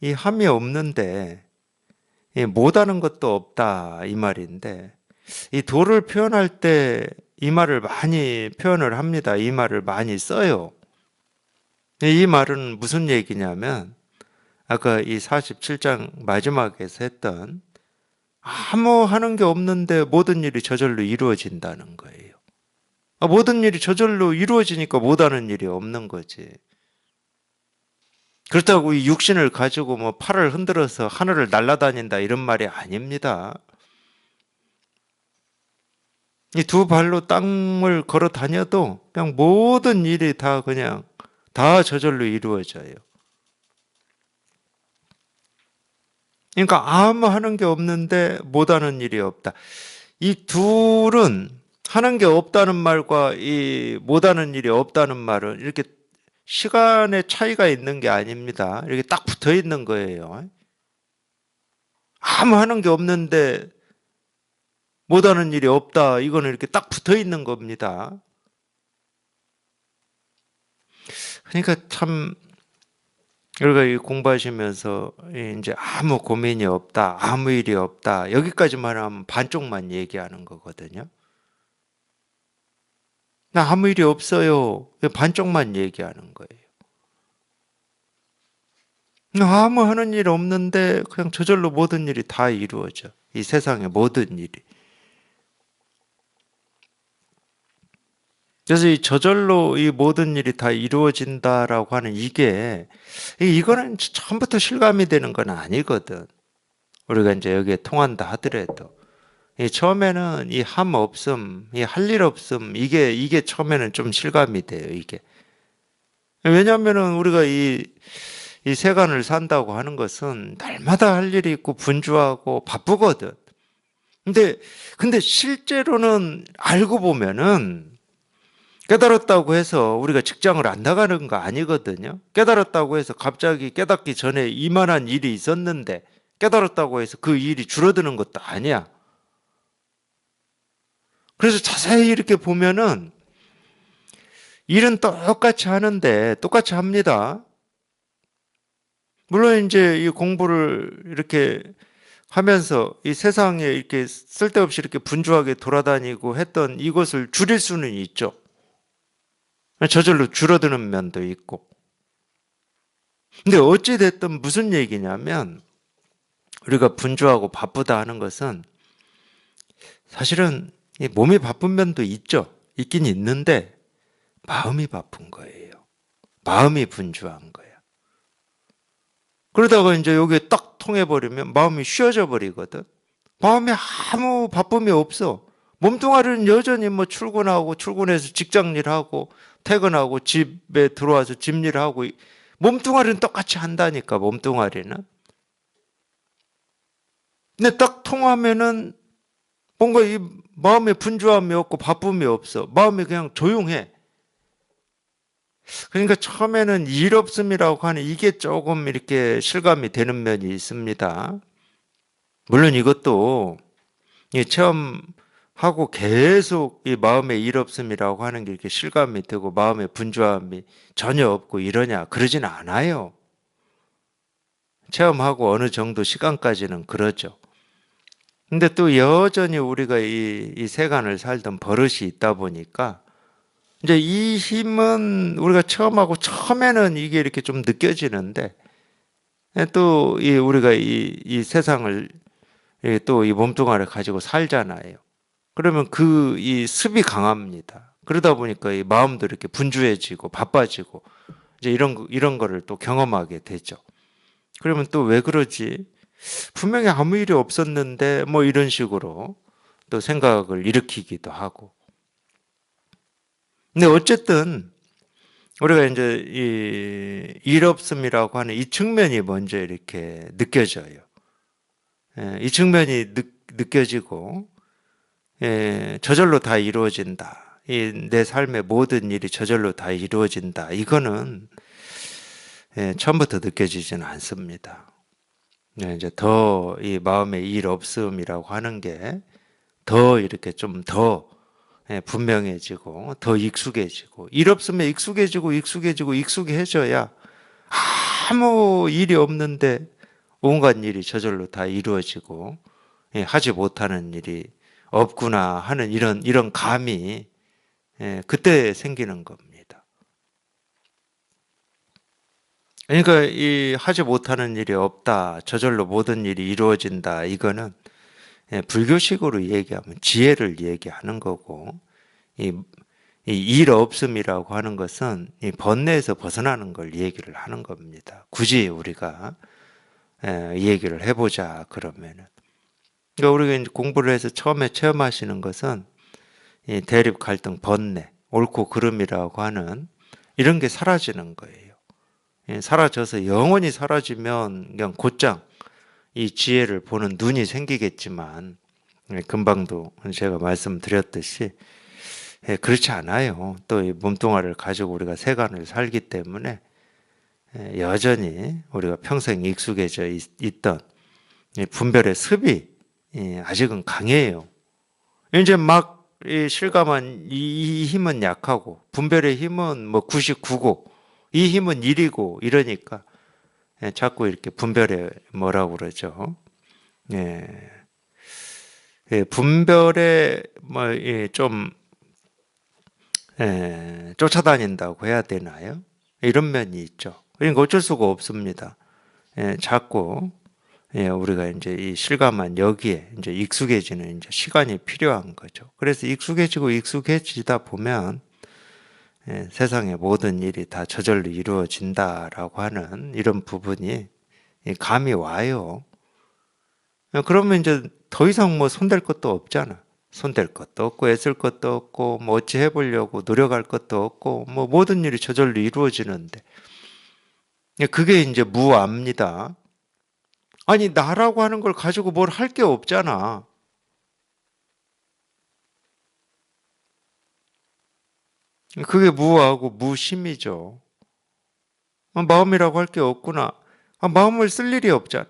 A: 이 함이 없는데 못하는 것도 없다 이 말인데, 이 도를 표현할 때 이 말을 많이 표현을 합니다. 이 말을 많이 써요. 이 말은 무슨 얘기냐면 아까 이 47장 마지막에서 했던 아무 하는 게 없는데 모든 일이 저절로 이루어진다는 거예요. 모든 일이 저절로 이루어지니까 못하는 일이 없는 거지. 그렇다고 이 육신을 가지고 뭐 팔을 흔들어서 하늘을 날아다닌다 이런 말이 아닙니다. 이 두 발로 땅을 걸어 다녀도 그냥 모든 일이 다 그냥 다 저절로 이루어져요. 그러니까 아무 하는 게 없는데 못하는 일이 없다. 이 둘은 하는 게 없다는 말과 이 못하는 일이 없다는 말은 이렇게 시간의 차이가 있는 게 아닙니다. 이렇게 딱 붙어 있는 거예요. 아무 하는 게 없는데 못하는 일이 없다. 이거는 이렇게 딱 붙어 있는 겁니다. 그러니까 참 우리가 공부하시면서 이제 아무 고민이 없다, 아무 일이 없다, 여기까지만 하면 반쪽만 얘기하는 거거든요. 나 아무 일이 없어요. 반쪽만 얘기하는 거예요. 아무 하는 일 없는데 그냥 저절로 모든 일이 다 이루어져. 이 세상의 모든 일이. 그래서 이 저절로 이 모든 일이 다 이루어진다라고 하는 이거는 처음부터 실감이 되는 건 아니거든. 우리가 이제 여기에 통한다 하더라도. 처음에는 이 함 없음, 이 할 일 없음, 이게 처음에는 좀 실감이 돼요, 이게. 왜냐하면은 우리가 이 세간을 산다고 하는 것은 날마다 할 일이 있고 분주하고 바쁘거든. 근데 실제로는 알고 보면은 깨달았다고 해서 우리가 직장을 안 나가는 거 아니거든요. 깨달았다고 해서 갑자기 깨닫기 전에 이만한 일이 있었는데 깨달았다고 해서 그 일이 줄어드는 것도 아니야. 그래서 자세히 이렇게 보면은 일은 똑같이 하는데 똑같이 합니다. 물론 이제 이 공부를 이렇게 하면서 이 세상에 이렇게 쓸데없이 이렇게 분주하게 돌아다니고 했던 이것을 줄일 수는 있죠. 저절로 줄어드는 면도 있고. 근데 어찌됐든 무슨 얘기냐면 우리가 분주하고 바쁘다 하는 것은 사실은 몸이 바쁜 면도 있죠. 있긴 있는데 마음이 바쁜 거예요. 마음이 분주한 거야. 그러다가 이제 여기에 딱 통해버리면 마음이 쉬어져 버리거든. 마음에 아무 바쁨이 없어. 몸뚱아리는 여전히 뭐 출근하고 출근해서 직장 일하고 퇴근하고 집에 들어와서 집일하고 몸뚱아리는 똑같이 한다니까 몸뚱아리는. 근데 딱 통하면은 뭔가 이 마음에 분주함이 없고 바쁨이 없어. 마음이 그냥 조용해. 그러니까 처음에는 일 없음이라고 하는 이게 조금 이렇게 실감이 되는 면이 있습니다. 물론 이것도 체험하고 계속 이 마음에 일 없음이라고 하는 게 이렇게 실감이 되고 마음의 분주함이 전혀 없고 이러냐? 그러진 않아요. 체험하고 어느 정도 시간까지는 그러죠. 근데 또 여전히 우리가 이 세간을 살던 버릇이 있다 보니까 이제 이 힘은 우리가 체험하고 처음에는 이게 이렇게 좀 느껴지는데 또 우리가 이 세상을 또 이 몸뚱아리를 가지고 살잖아요. 그러면 이 습이 강합니다. 그러다 보니까 이 마음도 이렇게 분주해지고 바빠지고 이제 이런 거를 또 경험하게 되죠. 그러면 또 왜 그러지? 분명히 아무 일이 없었는데 뭐 이런 식으로 또 생각을 일으키기도 하고. 근데 어쨌든 우리가 이제 일 없음이라고 하는 이 측면이 먼저 이렇게 느껴져요. 이 측면이 느껴지고 저절로 다 이루어진다. 내 삶의 모든 일이 저절로 다 이루어진다. 이거는 처음부터 느껴지지는 않습니다. 이제 더 이 마음의 일 없음이라고 하는 게 더 이렇게 좀 더 분명해지고 더 익숙해지고, 일 없으면 익숙해지고 익숙해지고 익숙해져야 아무 일이 없는데 온갖 일이 저절로 다 이루어지고, 하지 못하는 일이 없구나 하는 이런 감이 그때 생기는 겁니다. 그러니까 이 하지 못하는 일이 없다, 저절로 모든 일이 이루어진다, 이거는 불교식으로 얘기하면 지혜를 얘기하는 거고, 이 일 없음이라고 하는 것은 이 번뇌에서 벗어나는 걸 얘기를 하는 겁니다. 굳이 우리가 얘기를 해보자 그러면은, 그러니까 우리가 이제 공부를 해서 처음에 체험하시는 것은 이 대립, 갈등, 번뇌, 옳고 그름이라고 하는 이런 게 사라지는 거예요. 사라져서 영원히 사라지면 그냥 곧장 이 지혜를 보는 눈이 생기겠지만, 금방도 제가 말씀드렸듯이 그렇지 않아요. 또 이 몸뚱아리를 가지고 우리가 세간을 살기 때문에 여전히 우리가 평생 익숙해져 있던 분별의 습이 아직은 강해요. 이제 막 실감한 이 힘은 약하고, 분별의 힘은 뭐 99고, 이 힘은 1이고 이러니까 자꾸 이렇게 분별에 뭐라고 그러죠? 분별에 뭐좀 쫓아다닌다고 해야 되나요? 이런 면이 있죠. 그러니까 어쩔 수가 없습니다. 자꾸 우리가 이제 이 실감한 여기에 이제 익숙해지는 이제 시간이 필요한 거죠. 그래서 익숙해지고 익숙해지다 보면 세상의 모든 일이 다 저절로 이루어진다라고 하는 이런 부분이 감이 와요. 그러면 이제 더 이상 뭐 손댈 것도 없잖아. 손댈 것도 없고 애쓸 것도 없고 뭐 어찌 해보려고 노력할 것도 없고 뭐 모든 일이 저절로 이루어지는데, 그게 이제 무아입니다. 아니, 나라고 하는 걸 가지고 뭘 할 게 없잖아. 그게 무아하고 무심이죠. 마음이라고 할 게 없구나. 마음을 쓸 일이 없잖아.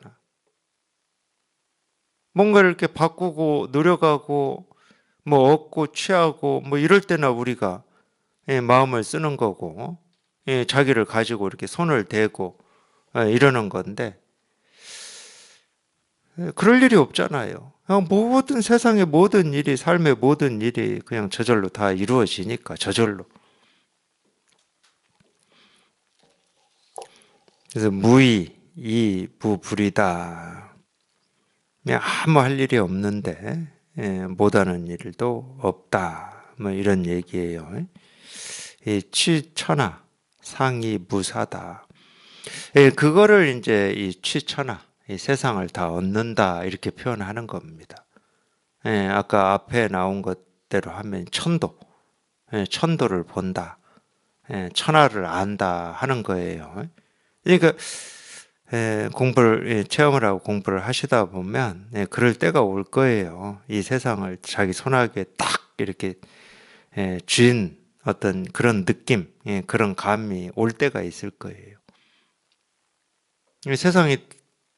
A: 뭔가를 이렇게 바꾸고 노력하고 뭐 얻고 취하고 뭐 이럴 때나 우리가 마음을 쓰는 거고, 자기를 가지고 이렇게 손을 대고 이러는 건데, 그럴 일이 없잖아요. 그냥 모든 세상의 모든 일이, 삶의 모든 일이 그냥 저절로 다 이루어지니까, 저절로. 그래서 무의, 이, 부불이다. 그냥 아무 할 일이 없는데 못하는 일도 없다. 뭐 이런 얘기예요. 이 취천하, 상이 무사다. 그거를 이제 이 취천하, 이 세상을 다 얻는다 이렇게 표현하는 겁니다. 아까 앞에 나온 것대로 하면 천도, 천도를 본다, 천하를 안다 하는 거예요. 그러니까 공부를 체험을 하고 공부를 하시다 보면 그럴 때가 올 거예요. 이 세상을 자기 손아귀에 딱 이렇게 쥔 어떤 그런 느낌, 그런 감이 올 때가 있을 거예요. 이 세상이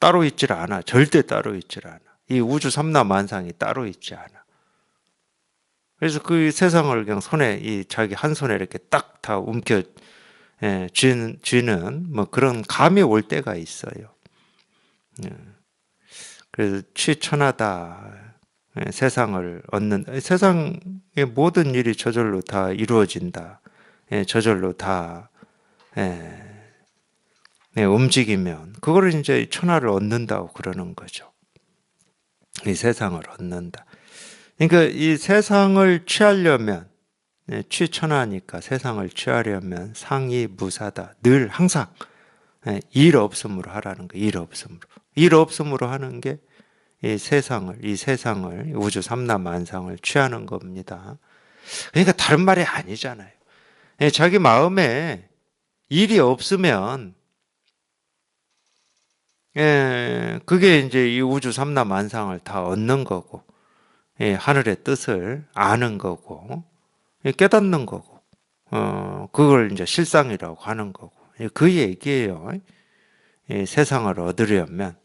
A: 따로 있질 않아. 절대 따로 있질 않아. 이 우주 삼라만상이 따로 있지 않아. 그래서 그 세상을 그냥 손에, 이 자기 한 손에 이렇게 딱 다 움켜 쥐는 뭐 그런 감이 올 때가 있어요. 그래서 취천하다, 세상을 얻는, 세상의 모든 일이 저절로 다 이루어진다, 저절로 다 움직이면 그거를 이제 천하를 얻는다고 그러는 거죠. 이 세상을 얻는다. 그러니까 이 세상을 취하려면, 취천하니까 세상을 취하려면 상이 무사다. 늘 항상 일 없음으로 하라는 거. 일 없음으로. 일 없음으로 하는 게 이 세상을 우주 삼라만상을 취하는 겁니다. 그러니까 다른 말이 아니잖아요. 자기 마음에 일이 없으면 그게 이제 이 우주 삼라만상을 다 얻는 거고, 하늘의 뜻을 아는 거고, 깨닫는 거고, 그걸 이제 실상이라고 하는 거고, 그 얘기예요. 세상을 얻으려면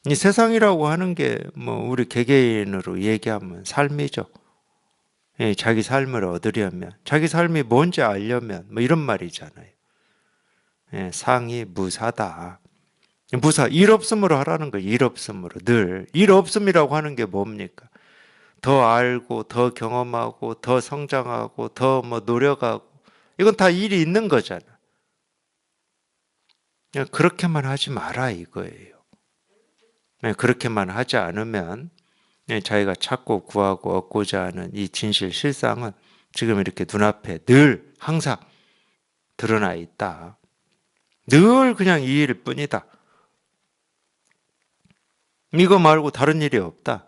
A: 이 세상이라고 하는 게 뭐 우리 개개인으로 얘기하면 삶이죠. 예, 자기 삶을 얻으려면, 자기 삶이 뭔지 알려면 뭐 이런 말이잖아요. 예, 상이 무사다. 무사, 일 없음으로 하라는 거예요. 일 없음으로. 늘. 일 없음이라고 하는 게 뭡니까? 더 알고, 더 경험하고, 더 성장하고, 더 뭐 노력하고. 이건 다 일이 있는 거잖아. 그냥 그렇게만 하지 마라 이거예요. 그렇게만 하지 않으면 자기가 찾고 구하고 얻고자 하는 이 진실 실상은 지금 이렇게 눈앞에 늘 항상 드러나 있다. 늘 그냥 이 일일 뿐이다. 이거 말고 다른 일이 없다.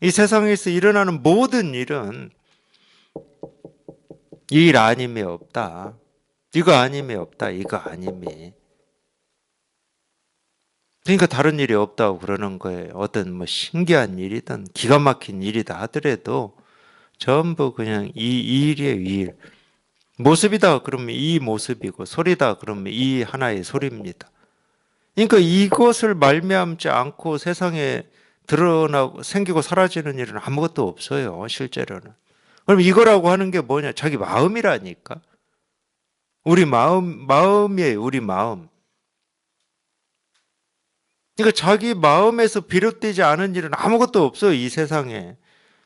A: 이 세상에서 일어나는 모든 일은 이 일 아님이 없다. 이거 아님이 없다. 이거 아님이. 그러니까 다른 일이 없다고 그러는 거예요. 어떤 뭐 신기한 일이든 기가 막힌 일이다 하더라도 전부 그냥 이 일이에요. 이 일. 모습이다 그러면 이 모습이고 소리다 그러면 이 하나의 소리입니다. 그러니까 이것을 말미암지 않고 세상에 드러나고 생기고 사라지는 일은 아무것도 없어요. 실제로는. 그럼 이거라고 하는 게 뭐냐? 자기 마음이라니까. 우리 마음이에요. 우리 마음. 그러니까 자기 마음에서 비롯되지 않은 일은 아무것도 없어요. 이 세상에.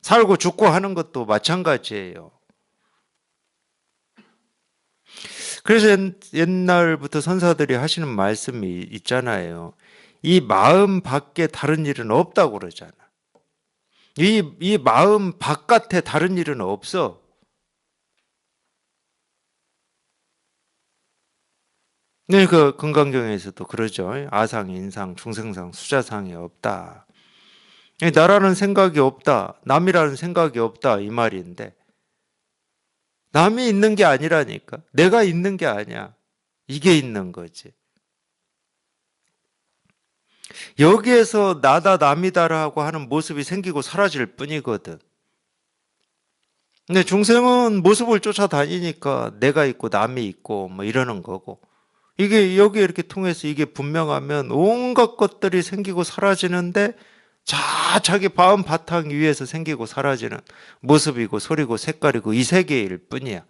A: 살고 죽고 하는 것도 마찬가지예요. 그래서 옛날부터 선사들이 하시는 말씀이 있잖아요. 이 마음 밖에 다른 일은 없다고 그러잖아. 이 마음 바깥에 다른 일은 없어. 네, 그 금강경에서도 그러죠. 아상, 인상, 중생상, 수자상이 없다. 나라는 생각이 없다. 남이라는 생각이 없다. 이 말인데. 남이 있는 게 아니라니까. 내가 있는 게 아니야. 이게 있는 거지. 여기에서 나다 남이다라고 하는 모습이 생기고 사라질 뿐이거든. 근데 중생은 모습을 쫓아다니니까 내가 있고 남이 있고 뭐 이러는 거고. 이게 여기 이렇게 통해서 이게 분명하면 온갖 것들이 생기고 사라지는데 자기 마음 바탕 위에서 생기고 사라지는 모습이고 소리고 색깔이고 이 세계일 뿐이야.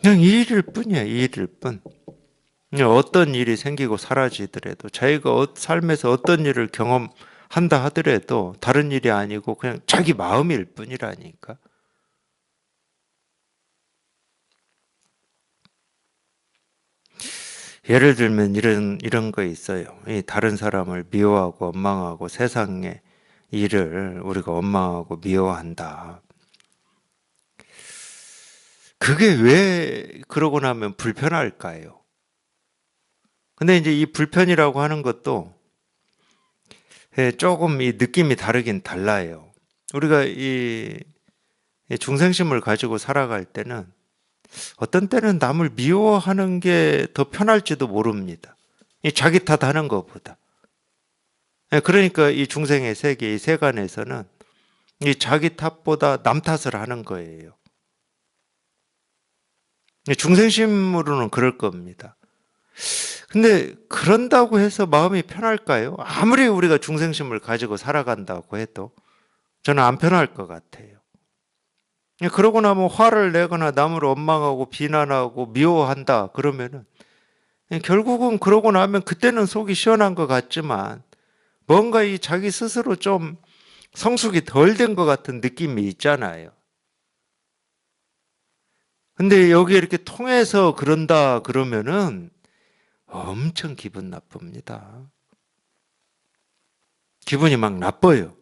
A: 그냥 이 일일 뿐이야. 이 일일 뿐. 어떤 일이 생기고 사라지더라도 자기가 삶에서 어떤 일을 경험한다 하더라도 다른 일이 아니고 그냥 자기 마음일 뿐이라니까. 예를 들면 이런 거 있어요. 이 다른 사람을 미워하고 원망하고 세상의 일을 우리가 원망하고 미워한다. 그게 왜 그러고 나면 불편할까요? 근데 이제 이 불편이라고 하는 것도 조금 이 느낌이 다르긴 달라요. 우리가 이 중생심을 가지고 살아갈 때는 어떤 때는 남을 미워하는 게 더 편할지도 모릅니다. 이 자기 탓하는 것보다. 그러니까 이 중생의 세계, 이 세간에서는 이 자기 탓보다 남 탓을 하는 거예요. 중생심으로는 그럴 겁니다. 근데 그런다고 해서 마음이 편할까요? 아무리 우리가 중생심을 가지고 살아간다고 해도 저는 안 편할 것 같아요. 그러고 나면 화를 내거나 남을 원망하고 비난하고 미워한다 그러면은 결국은 그러고 나면 그때는 속이 시원한 것 같지만 뭔가 이 자기 스스로 좀 성숙이 덜 된 것 같은 느낌이 있잖아요. 근데 여기 이렇게 통해서 그런다 그러면은 엄청 기분 나쁩니다. 기분이 막 나빠요.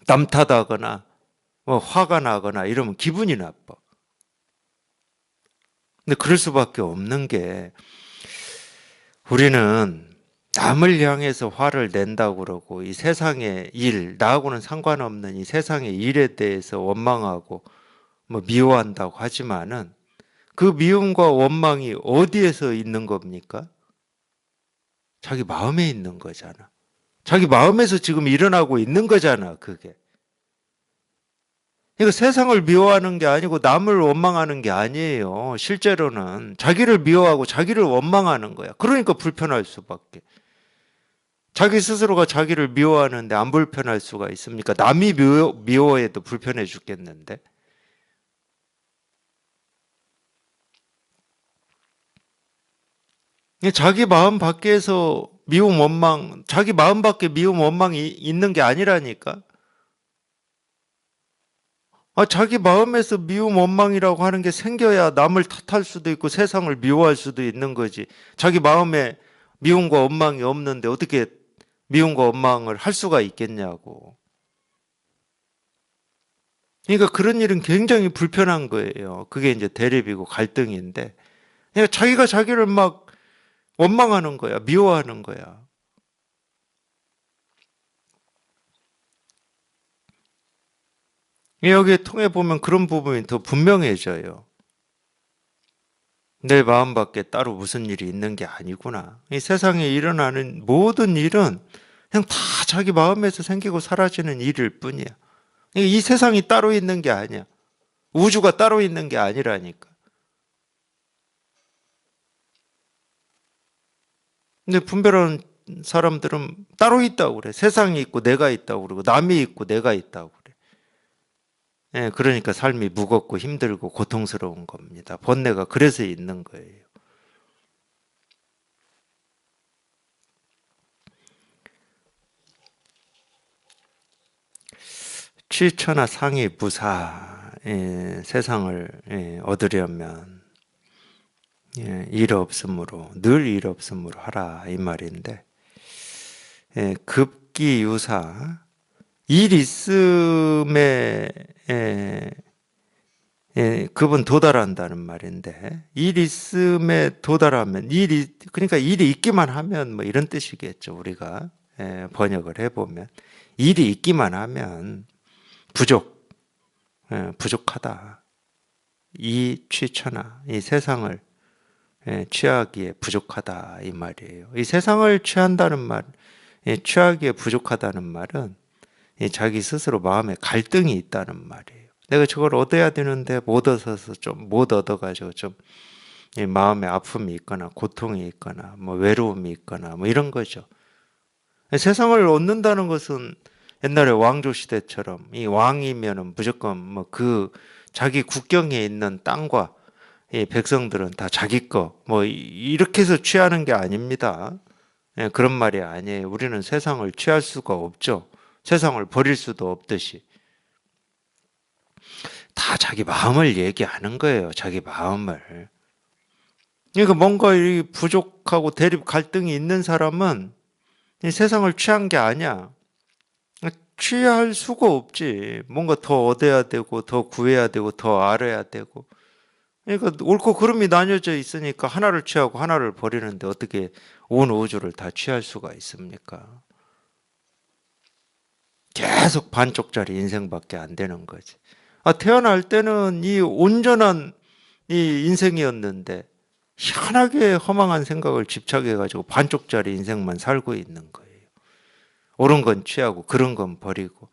A: 남 탓하거나 뭐 화가 나거나 이러면 기분이 나빠. 근데 그럴 수밖에 없는 게 우리는 남을 향해서 화를 낸다고 그러고 이 세상의 일, 나하고는 상관없는 이 세상의 일에 대해서 원망하고 뭐 미워한다고 하지만은 그 미움과 원망이 어디에서 있는 겁니까? 자기 마음에 있는 거잖아. 자기 마음에서 지금 일어나고 있는 거잖아, 그게. 이거 세상을 미워하는 게 아니고 남을 원망하는 게 아니에요. 실제로는 자기를 미워하고 자기를 원망하는 거야. 그러니까 불편할 수밖에. 자기 스스로가 자기를 미워하는데 안 불편할 수가 있습니까? 남이 미워해도 불편해 죽겠는데. 자기 마음 밖에서 미움, 원망, 자기 마음 밖에 미움, 원망이 있는 게 아니라니까. 자기 마음에서 미움, 원망이라고 하는 게 생겨야 남을 탓할 수도 있고 세상을 미워할 수도 있는 거지. 자기 마음에 미움과 원망이 없는데 어떻게 미움과 원망을 할 수가 있겠냐고. 그러니까 그런 일은 굉장히 불편한 거예요. 그게 이제 대립이고 갈등인데. 그러니까 자기가 자기를 막 원망하는 거야. 미워하는 거야. 여기에 통해 보면 그런 부분이 더 분명해져요. 내 마음 밖에 따로 무슨 일이 있는 게 아니구나. 이 세상에 일어나는 모든 일은 그냥 다 자기 마음에서 생기고 사라지는 일일 뿐이야. 이 세상이 따로 있는 게 아니야. 우주가 따로 있는 게 아니라니까. 근데 분별하는 사람들은 따로 있다고 그래. 세상이 있고 내가 있다고 그러고 남이 있고 내가 있다고 그래. 그러니까 삶이 무겁고 힘들고 고통스러운 겁니다. 번뇌가 그래서 있는 거예요. 취천하 상이 무사. 세상을 얻으려면 일 없음으로 늘 일 없음으로 하라 이 말인데, 급기유사 일 있음에 급은 도달한다는 말인데, 일 있음에 도달하면 그러니까 일이 있기만 하면 뭐 이런 뜻이겠죠. 우리가 번역을 해보면 일이 있기만 하면 부족하다. 이 취천하 이 세상을 취하기에 부족하다 이 말이에요. 이 세상을 취한다는 말, 취하기에 부족하다는 말은 자기 스스로 마음에 갈등이 있다는 말이에요. 내가 저걸 얻어야 되는데 못 얻어서 못 얻어가지고 좀 마음에 아픔이 있거나 고통이 있거나 뭐 외로움이 있거나 뭐 이런 거죠. 세상을 얻는다는 것은 옛날에 왕조 시대처럼 이 왕이면은 무조건 뭐 그 자기 국경에 있는 땅과 이 백성들은 다 자기 거 뭐 이렇게 해서 취하는 게 아닙니다. 그런 말이 아니에요. 우리는 세상을 취할 수가 없죠. 세상을 버릴 수도 없듯이 다 자기 마음을 얘기하는 거예요. 자기 마음을. 그러니까 뭔가 이 부족하고 대립 갈등이 있는 사람은 이 세상을 취한 게 아니야. 취할 수가 없지. 뭔가 더 얻어야 되고 더 구해야 되고 더 알아야 되고. 그러니까 옳고 그름이 나뉘어져 있으니까 하나를 취하고 하나를 버리는데 어떻게 온 우주를 다 취할 수가 있습니까? 계속 반쪽짜리 인생밖에 안 되는 거지. 태어날 때는 이 온전한 이 인생이었는데 희한하게 허망한 생각을 집착해가지고 반쪽짜리 인생만 살고 있는 거예요. 옳은 건 취하고 그런 건 버리고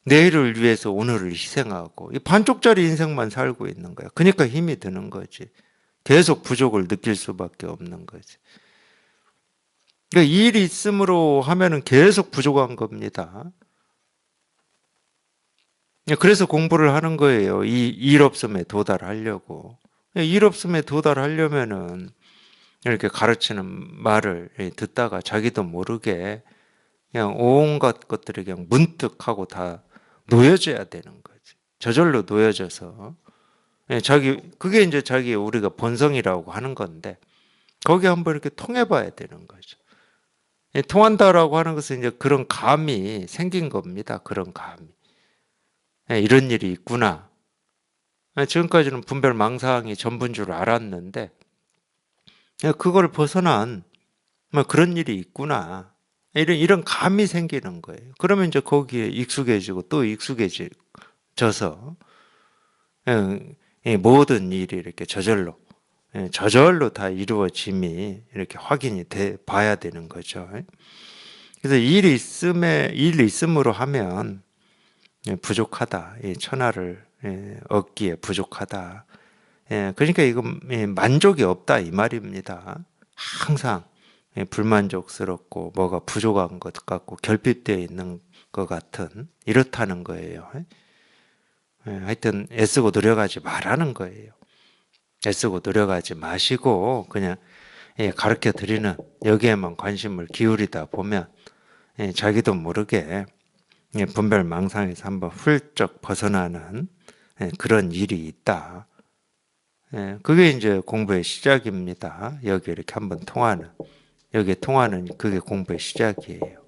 A: 내일을 위해서 오늘을 희생하고 이 반쪽짜리 인생만 살고 있는 거야. 그러니까 힘이 드는 거지. 계속 부족을 느낄 수밖에 없는 거지. 그러니까 일이 있음으로 하면은 계속 부족한 겁니다. 그래서 공부를 하는 거예요. 이 일 없음에 도달하려고. 일 없음에 도달하려면은 이렇게 가르치는 말을 듣다가 자기도 모르게 그냥 온갖 것들이 그냥 문득하고 다 놓여져야 되는 거지. 저절로 놓여져서 그게 이제 자기 우리가 본성이라고 하는 건데 거기 한번 이렇게 통해봐야 되는 거죠. 통한다라고 하는 것은 이제 그런 감이 생긴 겁니다. 그런 감이. 이런 일이 있구나. 지금까지는 분별망상이 전부인 줄 알았는데 그걸 벗어난 뭐 그런 일이 있구나. 이런 감이 생기는 거예요. 그러면 이제 거기에 익숙해지고 또 익숙해져서 모든 일이 이렇게 저절로 다 이루어짐이 이렇게 확인이 봐야 되는 거죠. 그래서 일 있음으로 하면 부족하다. 이 천하를 얻기에 부족하다. 그러니까 이건 만족이 없다 이 말입니다. 항상 불만족스럽고 뭐가 부족한 것 같고 결핍되어 있는 것 같은 이렇다는 거예요. 하여튼 애쓰고 노력하지 말라는 거예요. 애쓰고 노력하지 마시고 그냥 가르쳐 드리는 여기에만 관심을 기울이다 보면 자기도 모르게 분별망상에서 한번 훌쩍 벗어나는 그런 일이 있다. 그게 이제 공부의 시작입니다. 여기 이렇게 한번 통하는, 여기 통하는 그게 공부의 시작이에요.